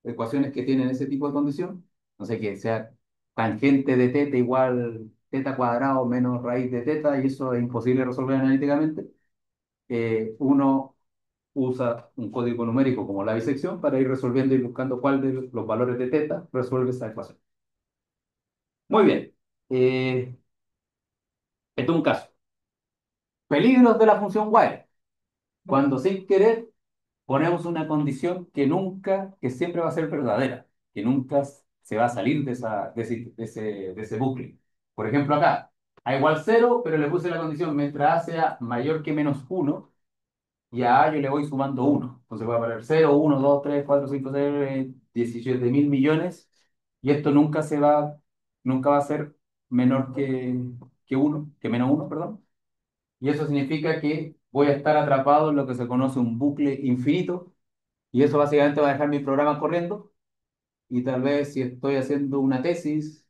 ecuaciones que tienen ese tipo de condición. No sé, que sea tangente de teta igual teta cuadrado menos raíz de teta, y eso es imposible resolver analíticamente. Uno usa un código numérico como la bisección para ir resolviendo y buscando cuál de los valores de teta resuelve esa ecuación. Muy bien. Este es un caso. Peligros de la función while. Cuando sin querer ponemos una condición que siempre va a ser verdadera, que nunca se va a salir de ese bucle. Por ejemplo, acá, a igual cero, pero le puse la condición mientras a sea mayor que menos uno, y a A yo le voy sumando uno. Entonces voy a poner cero, uno, 2, 3, 4, 5, 6, 17 mil millones, y esto nunca va a ser menor que uno, que menos uno, perdón. Y eso significa que voy a estar atrapado en lo que se conoce un bucle infinito, y eso básicamente va a dejar mi programa corriendo. Y tal vez si estoy haciendo una tesis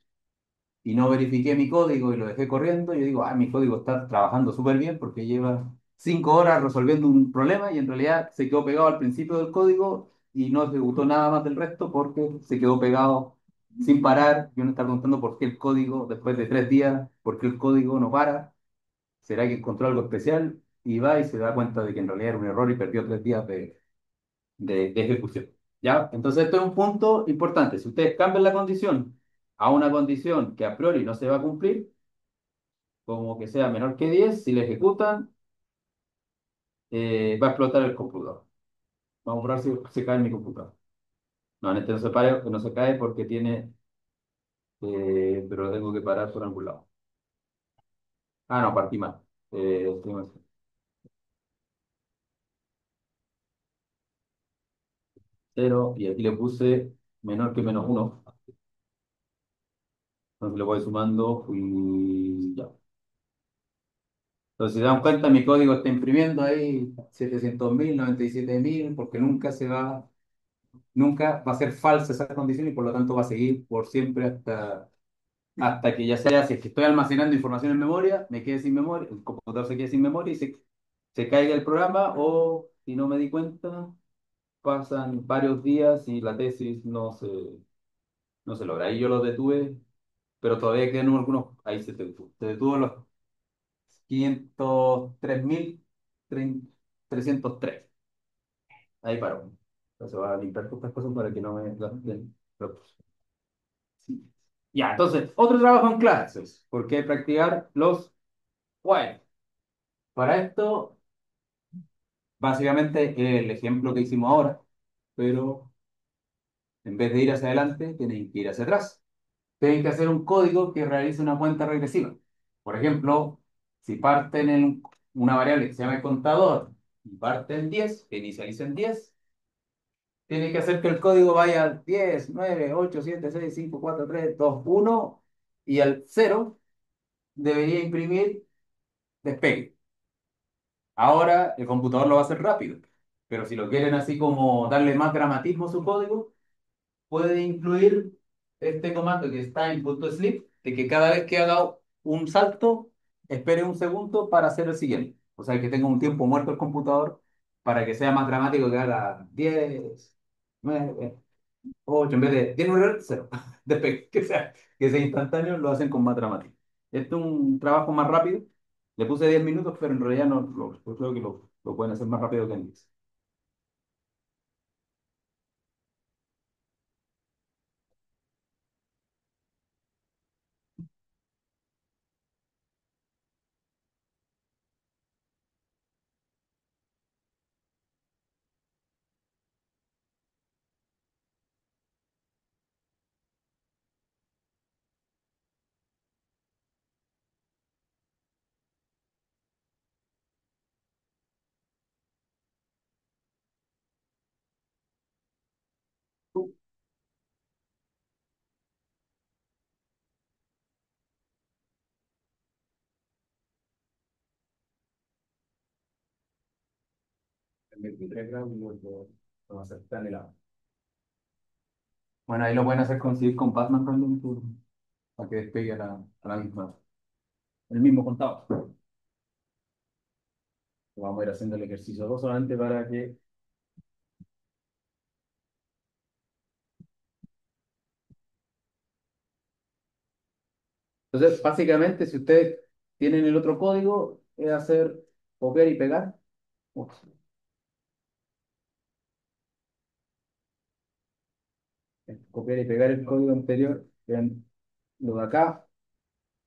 y no verifiqué mi código y lo dejé corriendo, yo digo, mi código está trabajando súper bien porque lleva 5 horas resolviendo un problema y en realidad se quedó pegado al principio del código y no ejecutó nada más del resto porque se quedó pegado sin parar. Y uno está preguntando por qué el código, después de 3 días, por qué el código no para. ¿Será que encontró algo especial? Y va y se da cuenta de que en realidad era un error y perdió 3 días de ejecución. ¿Ya? Entonces, esto es un punto importante. Si ustedes cambian la condición a una condición que a priori no se va a cumplir, como que sea menor que 10, si le ejecutan, va a explotar el computador. Vamos a probar si se cae en mi computador. No, en este no se cae porque tiene, pero lo tengo que parar por algún lado. No, partí mal. Tengo cero y aquí le puse menor que menos uno. Entonces le voy sumando y ya. Entonces, si se dan cuenta, mi código está imprimiendo ahí 700.000, 97.000, porque nunca va a ser falsa esa condición y por lo tanto va a seguir por siempre hasta que ya sea, si es que estoy almacenando información en memoria, me quede sin memoria, el computador se quede sin memoria y se caiga el programa, o si no me di cuenta, pasan varios días y la tesis no se logra. Ahí yo lo detuve, pero todavía quedan algunos, ahí se detuvo los 503.000. 303. Ahí paro. Entonces va a limpiar todas estas cosas para que no me gasten recursos. Sí. Ya, entonces, otro trabajo en clases, porque hay que practicar los while. Para esto, básicamente, el ejemplo que hicimos ahora, pero en vez de ir hacia adelante, tienen que ir hacia atrás. Tienen que hacer un código que realice una cuenta regresiva. Por ejemplo, si parten en una variable que se llama contador y parten 10, que inicializa en 10, tiene que hacer que el código vaya al 10, 9, 8, 7, 6, 5, 4, 3, 2, 1 y al 0 debería imprimir despegue. Ahora el computador lo va a hacer rápido, pero si lo quieren así como darle más dramatismo a su código, puede incluir este comando que está en .sleep, de que cada vez que haga un salto, espere un segundo para hacer el siguiente. O sea, que tenga un tiempo muerto el computador para que sea más dramático, que haga 10, 9, 8, en vez de 10, 9, 0. Después que sea instantáneo, lo hacen con más dramatismo. Este es un trabajo más rápido. Le puse 10 minutos, pero en realidad no, yo creo que lo pueden hacer más rápido que antes. El 23 grados lo aceptan el agua. Bueno, ahí lo pueden hacer conseguir con Batman Random Tour para que despegue a la misma, el mismo contador. Vamos a ir haciendo el ejercicio 2 solamente para que. Entonces, básicamente, si ustedes tienen el otro código, es hacer copiar y pegar. Ups, es copiar y pegar el código anterior en lo de acá,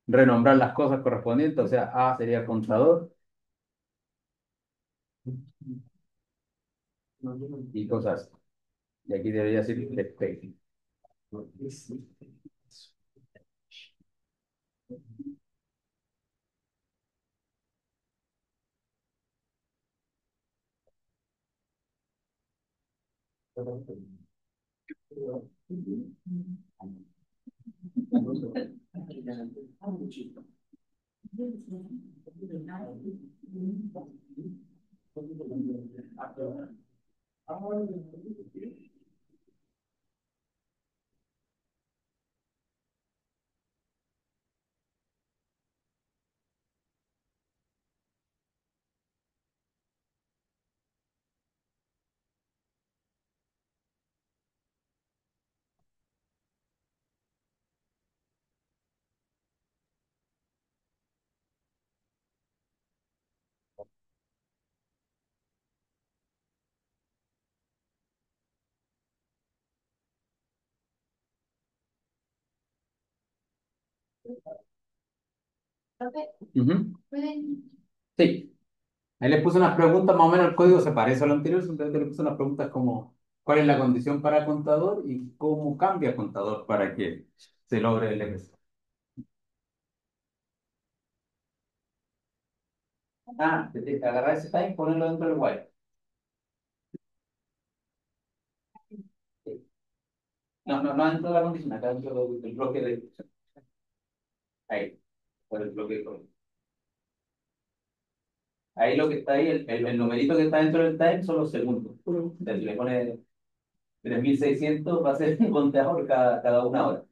renombrar las cosas correspondientes, o sea, A sería contador y cosas. Y aquí debería ser despegue. Ujú. Sí. Ahí le puse unas preguntas, más o menos el código se parece a lo anterior, simplemente le puse unas preguntas como cuál es la condición para el contador y cómo cambia el contador para que se logre el éxito. Ah, agarrar ese time y ponerlo dentro del while. Sí. No, no, no dentro de la condición, acá dentro del bloque de. Ahí, por el bloque de. Ahí lo que está ahí, el numerito que está dentro del time son los segundos. Entonces, si le pone 3600 va a ser un contador cada una hora.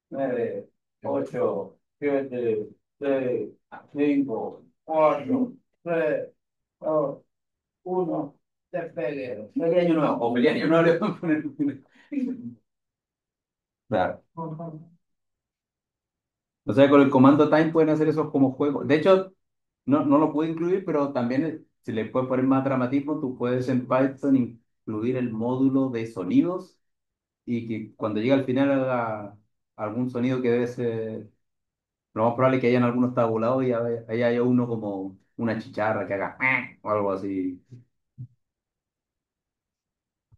9, 8, 7, 6, 5, 4, 3, 2, 1, despegue. Feliz año nuevo. O feliz año nuevo le voy a poner. Claro. O sea, con el comando time pueden hacer esos como juegos. De hecho, no lo pude incluir, pero también si le puedes poner más dramatismo, tú puedes en Python incluir el módulo de sonidos y que cuando llega al final haga algún sonido que debe ser, lo más probable es que hayan algunos tabulados y ahí haya uno como una chicharra que haga o algo así,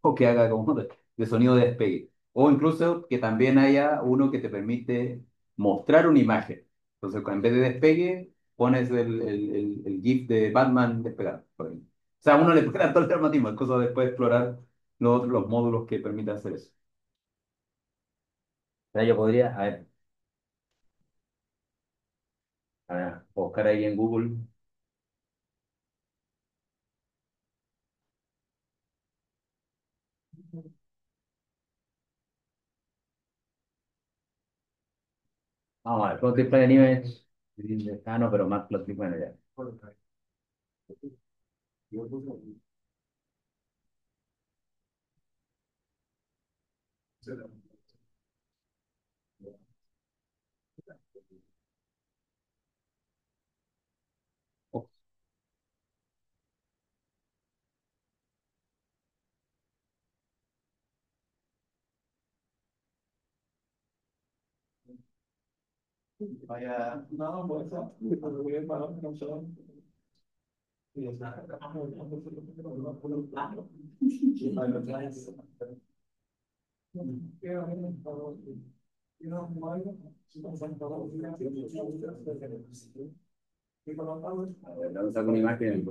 o que haga como de sonido de despegue. O incluso que también haya uno que te permite mostrar una imagen. Entonces, en vez de despegue, pones el GIF de Batman despegado, por ejemplo. O sea, uno le puede dar todo el dramatismo, es cosa de después explorar los módulos que permitan hacer eso. O sea, yo podría, a ver, buscar ahí en Google. Vamos a ver, Multiply an Image. Ah, no, pero más bueno, ya. Vaya, no, pues, no, voy a parar, no sé. Y está. A ver, vamos a sacar una imagen.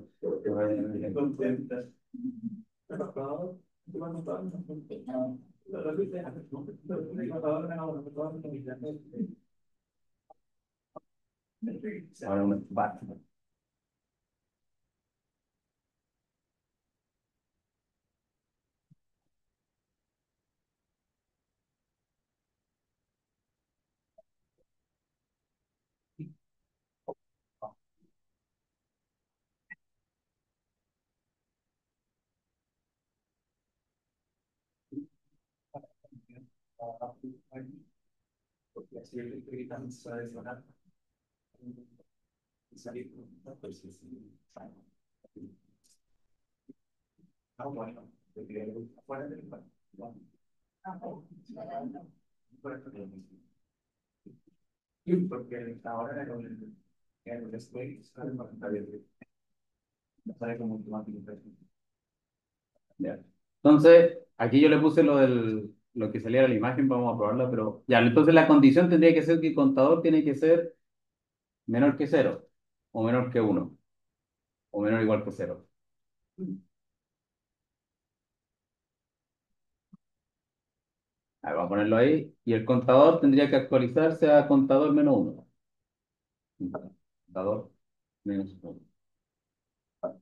Ahora un Batman. Porque así el gritan, sabe sonar. Salir, pues sí, sí. Ah, bueno, fuera del lugar. Y porque ahora en el display sale para sale como automático. Ya. Entonces, aquí yo le puse lo que saliera la imagen, vamos a probarla, pero ya, entonces la condición tendría que ser que el contador tiene que ser menor que cero, o menor que uno, o menor o igual que cero. A ver, vamos a ponerlo ahí, y el contador tendría que actualizarse a contador menos uno. Contador menos uno.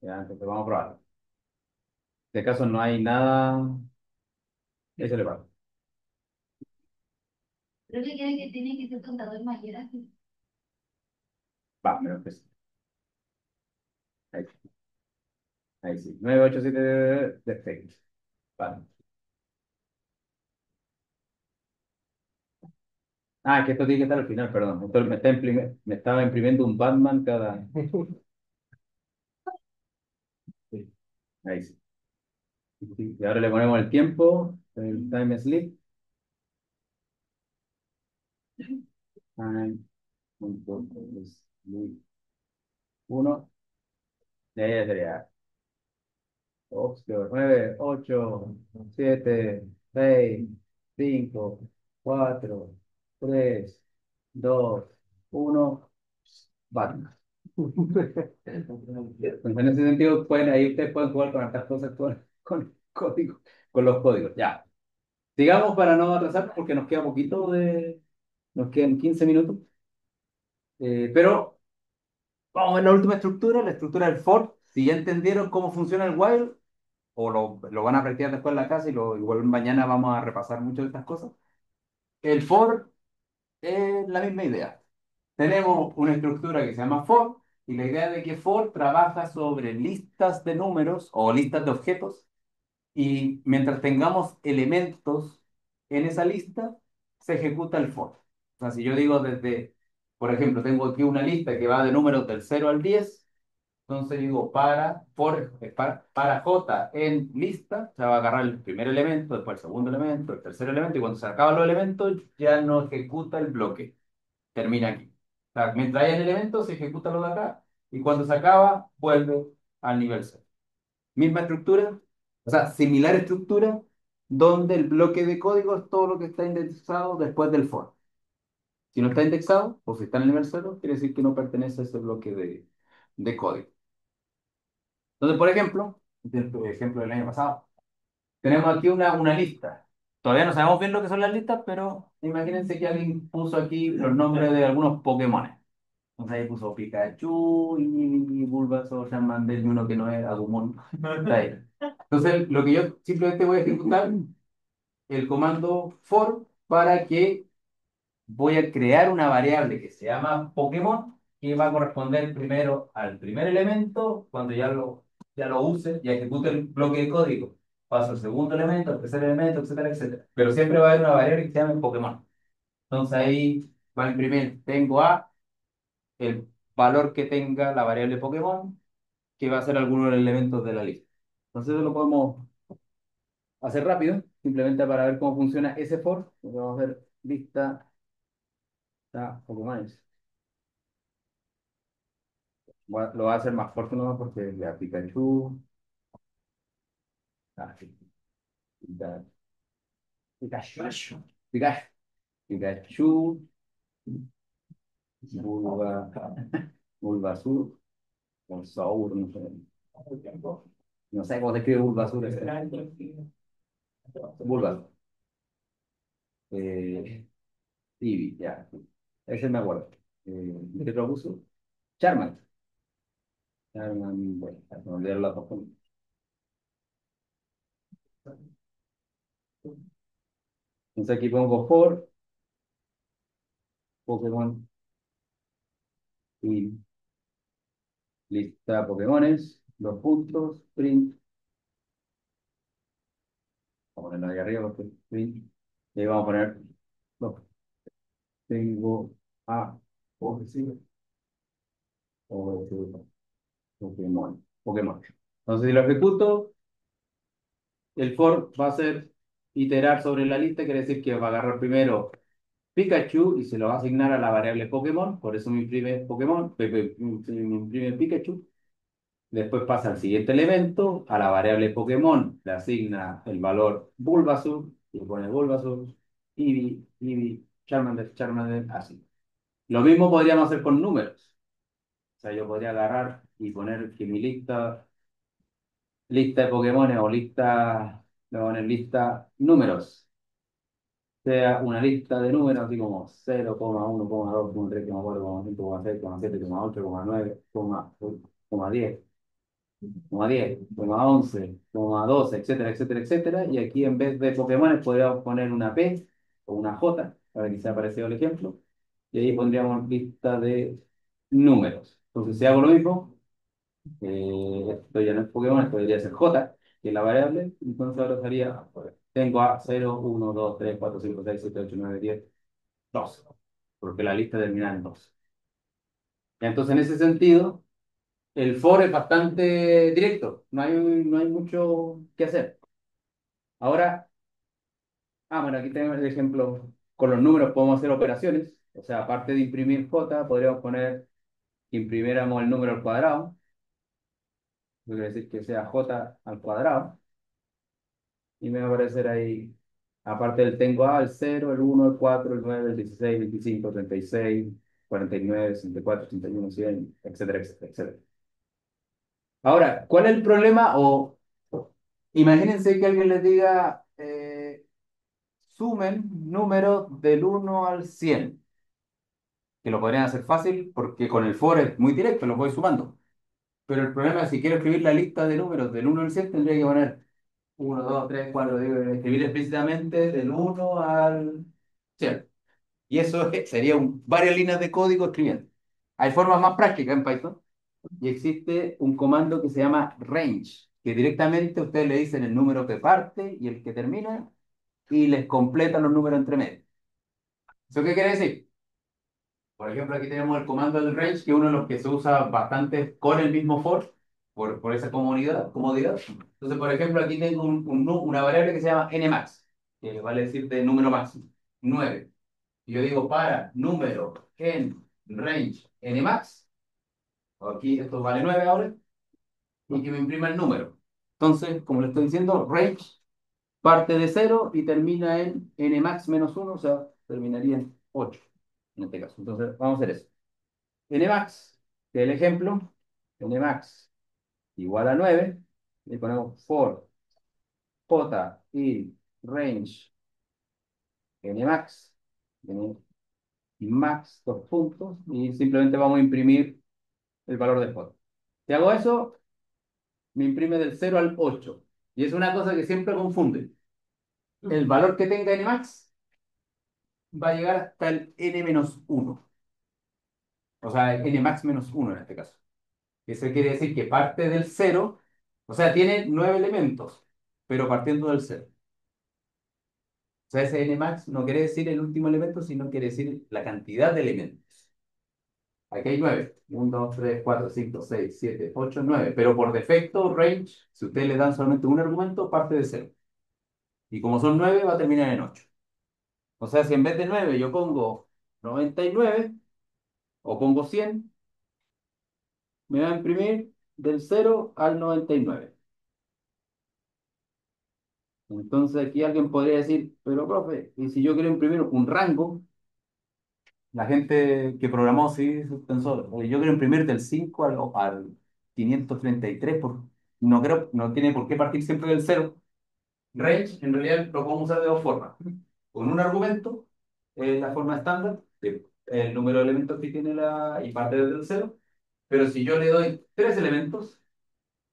Ya, entonces vamos a probar. En este caso no hay nada, eso le va. Creo que quiere que tiene que ser contador mayor así. Va, menos que cero. Ahí, ahí sí. 987 defectos. Vale. Ah, que esto tiene que estar al final, perdón. Entonces me estaba imprimiendo un Batman cada. Sí, ahí sí. Sí, y ahora le ponemos el tiempo, el time sleep. Time, punto, sleep. Uno. Y ahí ya sería. Ops, 9, 8, 7, 6, 5, 4, 3, 2, 1. Batman. Pues en ese sentido, ahí ustedes pueden jugar con estas cosas con código, con los códigos. Ya. Sigamos para no atrasar porque nos queda poquito nos quedan 15 minutos. Pero vamos a ver la estructura del for. Si ya entendieron cómo funciona el while, o lo van a practicar después en la casa y igual mañana vamos a repasar mucho de estas cosas. El for es la misma idea. Tenemos una estructura que se llama for y la idea de que for trabaja sobre listas de números o listas de objetos y mientras tengamos elementos en esa lista, se ejecuta el for. O sea, si yo digo por ejemplo, tengo aquí una lista que va de números del 0 al 10, Entonces digo, para J en lista, se va a agarrar el primer elemento, después el segundo elemento, el tercer elemento, y cuando se acaban los elementos, ya no ejecuta el bloque. Termina aquí. O sea, mientras haya el elemento, se ejecuta lo de acá, y cuando se acaba, vuelve al nivel cero. Misma estructura, o sea, similar estructura, donde el bloque de código es todo lo que está indexado después del for. Si no está indexado, o si está en el nivel cero, quiere decir que no pertenece a ese bloque de código. Entonces, por ejemplo, este es el ejemplo del año pasado, tenemos aquí una lista. Todavía no sabemos bien lo que son las listas, pero imagínense que alguien puso aquí los nombres de algunos Pokémon. Entonces ahí puso Pikachu y Bulbasaur, Charmander y uno que no es Agumon. Está ahí. Entonces, lo que yo simplemente voy a ejecutar el comando for para que voy a crear una variable que se llama Pokémon que va a corresponder primero al primer elemento, cuando ya lo use, ya ejecute el bloque de código. Paso al segundo elemento, al tercer elemento, etcétera, etcétera. Pero siempre va a haber una variable que se llame Pokémon. Entonces ahí va a imprimir, tengo A, el valor que tenga la variable Pokémon, que va a ser alguno de los elementos de la lista. Entonces eso lo podemos hacer rápido, simplemente para ver cómo funciona ese for. Vamos a ver lista, Pokémon. Lo va a hacer más corto nomás porque le Pikachu. Sí, Pikachu. Pikachu. Pikachu. Bulba, Bulbasur. Bulbasaur, no sé. No sé cómo se escribe Bulbasur. Bulbasur. Eh, Eevee, ya. Ese me acuerdo. ¿Qué otro uso? Charmander. Charmander, bueno, no olvidar la Pokémon. Entonces aquí pongo for Pokémon y lista Pokémones, dos puntos, print. Vamos a ponerlo ahí arriba porque print. Y ahí vamos a poner, no, tengo a o Pokémon. Pokémon. Entonces si lo ejecuto, el for va a ser iterar sobre la lista, quiere decir que va a agarrar primero Pikachu y se lo va a asignar a la variable Pokémon, por eso me imprime Pokémon, me imprime Pikachu. Después pasa al siguiente elemento, a la variable Pokémon le asigna el valor Bulbasaur y pone Bulbasaur, Eevee, Eevee, Charmander, Charmander, así. Lo mismo podríamos hacer con números. O sea, yo podría agarrar y poner que mi lista de Pokémon o lista, le voy a poner lista números, sea una lista de números así como 0,1, 2, 3, 4, 5, 6, 7, 8, 9, 10, 10, 11, 12, etcétera, etcétera, etcétera. Y aquí en vez de Pokémon podríamos poner una P o una J, para que sea parecido al ejemplo. Y ahí pondríamos lista de números. Entonces, si hago lo mismo, esto ya no es Pokémon, esto debería ser J, que es la variable. Entonces ahora sería, tengo a 0, 1, 2, 3, 4, 5, 6, 7, 8, 9, 10, 12. Porque la lista termina en 12. Entonces, en ese sentido, el for es bastante directo, no hay mucho que hacer. Ahora, bueno, aquí tenemos el ejemplo, con los números podemos hacer operaciones, o sea, aparte de imprimir J, podríamos poner que imprimiéramos el número al cuadrado, eso quiere decir que sea J al cuadrado, y me va a aparecer ahí, aparte del tengo A, el 0, el 1, el 4, el 9, el 16, 25, 36, 49, 64, 81, 100, etcétera, etcétera, etcétera. Ahora, ¿cuál es el problema? O imagínense que alguien les diga, sumen números del 1 al 100, que lo podrían hacer fácil porque con el for es muy directo, lo voy sumando. Pero el problema es si quiero escribir la lista de números del 1 al 100, tendría que poner 1, 2, 3, 4, digo, escribir explícitamente del 1 al 100. Y eso sería varias líneas de código escribiendo. Hay formas más prácticas en Python y existe un comando que se llama range, que directamente ustedes le dicen el número que parte y el que termina y les completan los números entre medio. ¿Eso qué quiere decir? Por ejemplo, aquí tenemos el comando del range, que es uno de los que se usa bastante con el mismo for, por esa comodidad. Entonces, por ejemplo, aquí tengo una variable que se llama nmax, que vale decir de número máximo, 9. Y yo digo para número en range nmax, aquí esto vale 9 ahora, y que me imprima el número. Entonces, como le estoy diciendo, range parte de 0 y termina en nmax menos 1, o sea, terminaría en 8 en este caso. Entonces, vamos a hacer eso. Nmax, que es el ejemplo, nmax igual a 9, le ponemos for j y range nmax, max, dos puntos, y simplemente vamos a imprimir el valor de j. Si hago eso, me imprime del 0 al 8. Y es una cosa que siempre confunde. El valor que tenga nmax va a llegar hasta el n-1. O sea, nmax menos 1 en este caso. Eso quiere decir que parte del 0, o sea, tiene 9 elementos, pero partiendo del 0. O sea, ese nmax no quiere decir el último elemento, sino quiere decir la cantidad de elementos. Aquí hay 9. 1, 2, 3, 4, 5, 6, 7, 8, 9. Pero por defecto, range, si ustedes le dan solamente un argumento, parte de 0. Y como son 9, va a terminar en 8. O sea, si en vez de 9 yo pongo 99 o pongo 100, me va a imprimir del 0 al 99. Entonces aquí alguien podría decir, pero profe, ¿y si yo quiero imprimir un rango? La gente que programó sí pensó, "Oye, yo quiero imprimir del 5 al 533, no creo, no tiene por qué partir siempre del cero. Range, en realidad lo podemos usar de dos formas. Con un argumento, la forma estándar, el número de elementos que tiene y parte desde el cero. Pero si yo le doy tres elementos,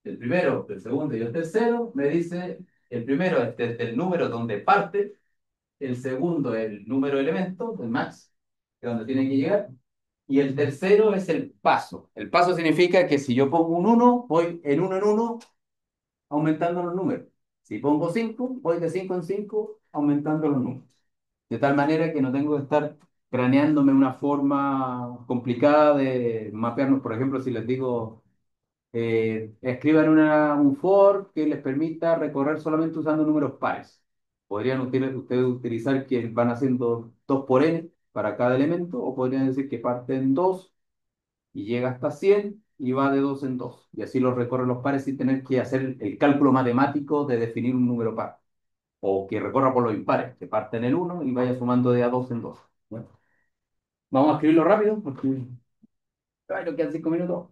el primero, el segundo y el tercero, me dice, el primero es desde el número donde parte, el segundo es el número de elementos, el max, que es donde tiene que llegar, y el tercero es el paso. El paso significa que si yo pongo un uno, voy en uno, aumentando los números. Si pongo 5, voy de 5 en 5, aumentando los números. De tal manera que no tengo que estar craneándome una forma complicada de mapearnos. Por ejemplo, si les digo, escriban un for que les permita recorrer solamente usando números pares. Podrían ustedes utilizar que van haciendo 2 por n para cada elemento, o podrían decir que parten 2 y llega hasta 100 y va de 2 en 2. Y así los recorre los pares sin tener que hacer el cálculo matemático de definir un número par. O que recorra por los impares, que parte en el uno y vaya sumando de a 2 en 2. Bueno, vamos a escribirlo rápido porque ay, nos quedan 5 minutos.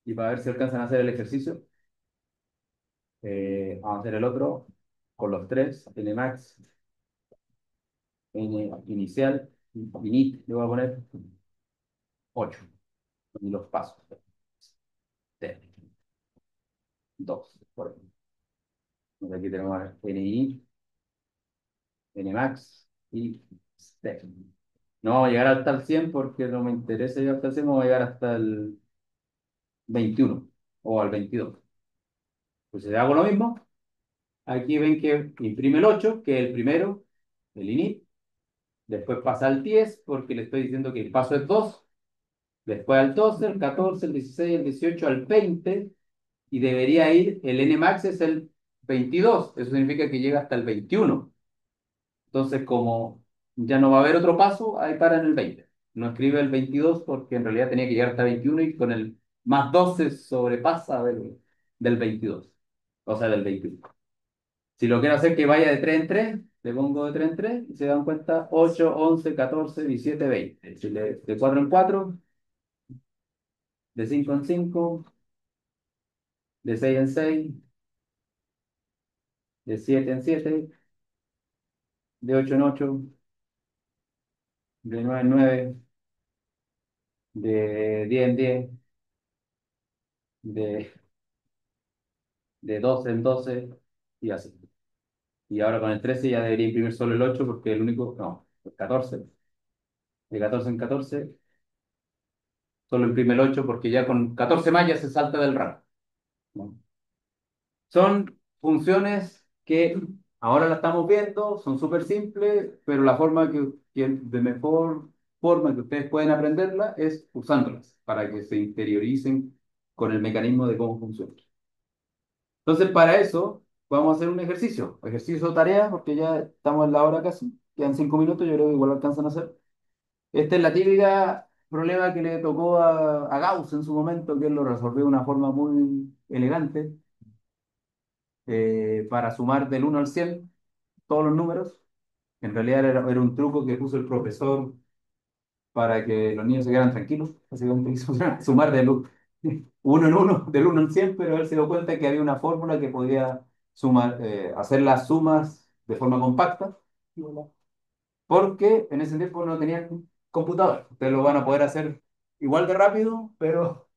Y para ver si alcanzan a hacer el ejercicio, vamos a hacer el otro con los tres: nmax, n inicial, init, le voy a poner 8. Y los pasos. 2. Por ejemplo. Aquí tenemos ni, nmax y step. No vamos a llegar hasta el 100 porque no me interesa llegar hasta el 100, vamos a llegar hasta el 21 o al 22. Pues si hago lo mismo, aquí ven que imprime el 8, que es el primero, el init, después pasa al 10 porque le estoy diciendo que el paso es 2, después al 12, el 14, el 16, el 18, al 20, y debería ir, el nmax es el 22, eso significa que llega hasta el 21. Entonces, como ya no va a haber otro paso, ahí para en el 20. No escribe el 22 porque en realidad tenía que llegar hasta 21 y con el más 2 se sobrepasa del 22. O sea, del 21. Si lo quiero hacer que vaya de 3 en 3, le pongo de 3 en 3 y se dan cuenta 8, 11, 14, 17, 20. Si de 4 en 4, de 5 en 5, de 6 en 6, de 7 en 7, de 8 en 8, de 9 en 9, de 10 en 10, de 12 en 12 y así. Y ahora con el 13 ya debería imprimir solo el 8 porque el único, no, el 14. De 14 en 14 solo imprime el 8 porque ya con 14 más ya se salta del RAM, ¿no? Son funciones que ahora la estamos viendo, son súper simples, pero la forma que de mejor forma que ustedes pueden aprenderla es usándolas para que se interioricen con el mecanismo de cómo funciona. Entonces, para eso, vamos a hacer un ejercicio de tarea, porque ya estamos en la hora casi, quedan 5 minutos, yo creo que igual lo alcanzan a hacer. Esta es la típica problema que le tocó a Gauss en su momento, que él lo resolvió de una forma muy elegante, para sumar del 1 al 100 todos los números. En realidad era un truco que puso el profesor para que los niños se quedaran tranquilos. Básicamente hizo sumar del uno en uno, del 1 al 100, pero él se dio cuenta que había una fórmula que podía sumar, hacer las sumas de forma compacta, porque en ese tiempo no tenían computador. Ustedes lo van a poder hacer igual de rápido, pero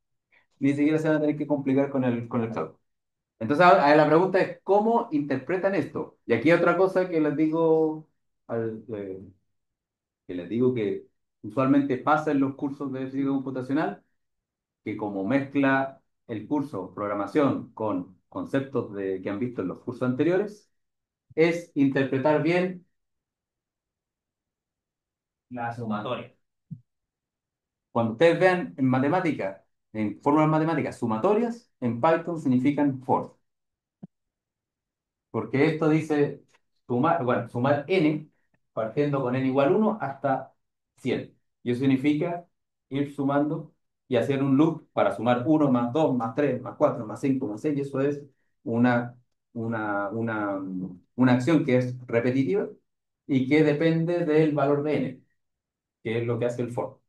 ni siquiera se van a tener que complicar con el cálculo. Entonces, ahora, la pregunta es, ¿cómo interpretan esto? Y aquí otra cosa que les digo, al, eh, que les digo que usualmente pasa en los cursos de física computacional, que como mezcla el curso programación con conceptos que han visto en los cursos anteriores, es interpretar bien la sumatoria. Cuando ustedes vean en matemáticas, en fórmulas matemáticas sumatorias, en Python significan for. Porque esto dice sumar, bueno, sumar n, partiendo con n igual 1 hasta 100. Y eso significa ir sumando y hacer un loop para sumar 1 más 2 más 3 más 4 más 5 más 6. Y eso es una, una acción que es repetitiva y que depende del valor de n, que es lo que hace el for.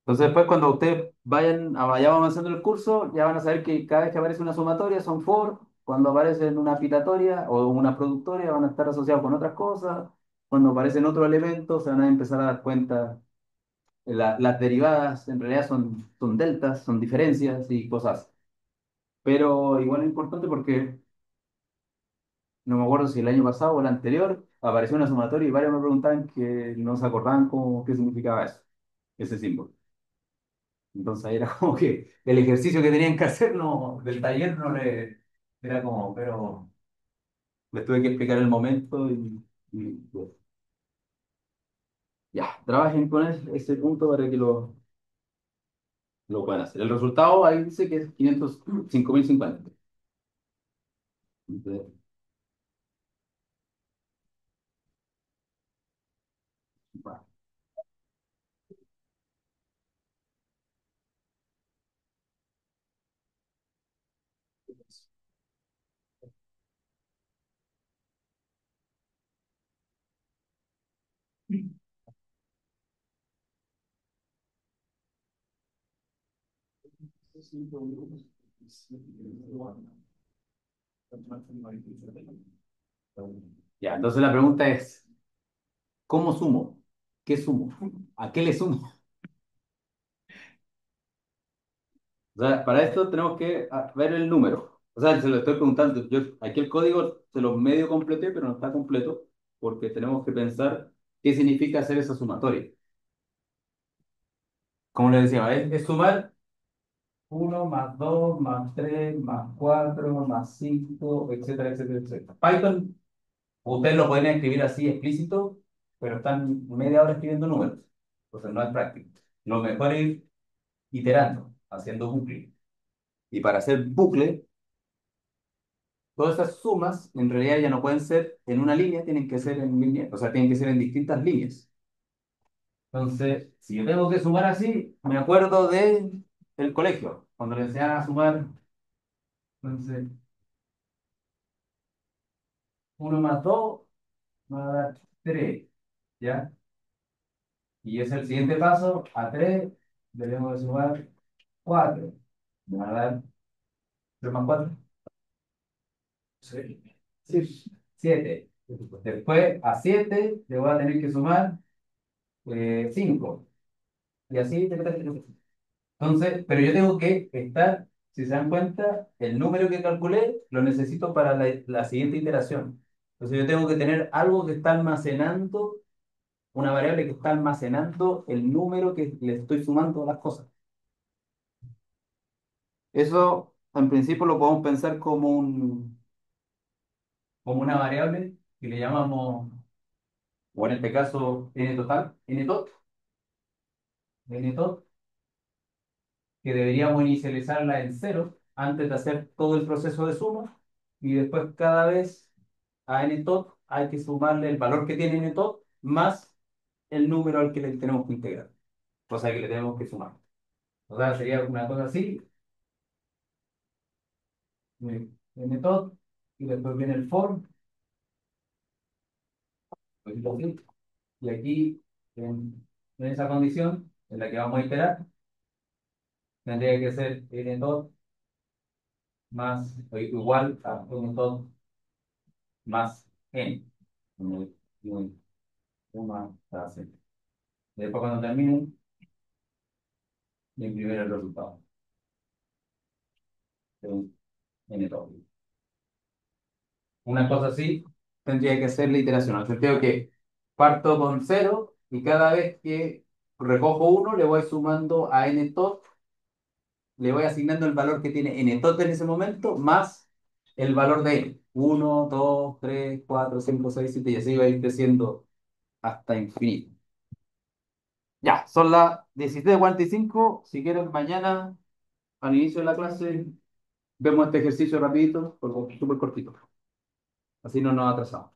Entonces después cuando ustedes vayan avanzando en el curso, ya van a saber que cada vez que aparece una sumatoria son for, cuando aparece una pitatoria o una productoria van a estar asociados con otras cosas, cuando aparecen otros elementos se van a empezar a dar cuenta, las derivadas en realidad son deltas, son diferencias y cosas. Pero igual es importante porque no me acuerdo si el año pasado o el anterior apareció una sumatoria y varios me preguntaban que no se acordaban qué significaba eso, ese símbolo. Entonces ahí era como que el ejercicio que tenían que hacer no, del taller no le era como, pero les tuve que explicar el momento y ya, trabajen con ese punto para que lo puedan hacer. El resultado ahí dice que es 550. Entonces, bueno. Ya, entonces la pregunta es, ¿cómo sumo? ¿Qué sumo? ¿A qué le sumo? O sea, para esto tenemos que ver el número. O sea, se lo estoy preguntando. Yo, aquí el código se lo medio completé, pero no está completo, porque tenemos que pensar qué significa hacer esa sumatoria. Como les decía, es sumar 1 más 2 más 3 más 4 más 5, etcétera, etcétera, etcétera. Python, ustedes lo pueden escribir así explícito, pero están media hora escribiendo números. Entonces no es práctico. Lo mejor es ir iterando, haciendo bucle. Y para hacer bucle, todas esas sumas en realidad ya no pueden ser en una línea, tienen que ser en línea, o sea, tienen que ser en distintas líneas. Entonces, si yo tengo que sumar así, me acuerdo de el colegio, cuando le enseñaban a sumar, entonces, 1 más 2 me va a dar 3, ¿ya? Y es el siguiente paso, a 3 debemos de sumar 4, me va a dar 3 más 4, Sí. sí, 7. Después, a 7 le voy a tener que sumar 5. Y así, entonces, pero yo tengo que estar, si se dan cuenta, el número que calculé lo necesito para la siguiente iteración. Entonces yo tengo que tener algo que está almacenando, una variable que está almacenando el número que le estoy sumando a las cosas. Eso, en principio, lo podemos pensar como una variable que le llamamos, o en este caso, n total, n tot. n tot, que deberíamos inicializarla en cero antes de hacer todo el proceso de suma, y después cada vez a n tot hay que sumarle el valor que tiene n tot más el número al que le tenemos que integrar, cosa que le tenemos que sumar. O sea, sería una cosa así, n tot, y después viene el for, por decirlo así, y aquí, en esa condición en la que vamos a iterar, tendría que ser n tot más o igual a n tot más n. Uno, uno, uno, frase. Y después cuando termine, le imprimir el resultado. De n tot. Una cosa así tendría que ser la iteración, en el sentido que parto con cero y cada vez que recojo uno le voy sumando a n tot, le voy asignando el valor que tiene n tot en ese momento más el valor de n. 1, 2, 3, 4, 5, 6, 7 y así va a ir creciendo hasta infinito. Ya, son las 17:45. Si quieren, mañana al inicio de la clase vemos este ejercicio rapidito, porque es súper cortito. Así no nos atrasamos.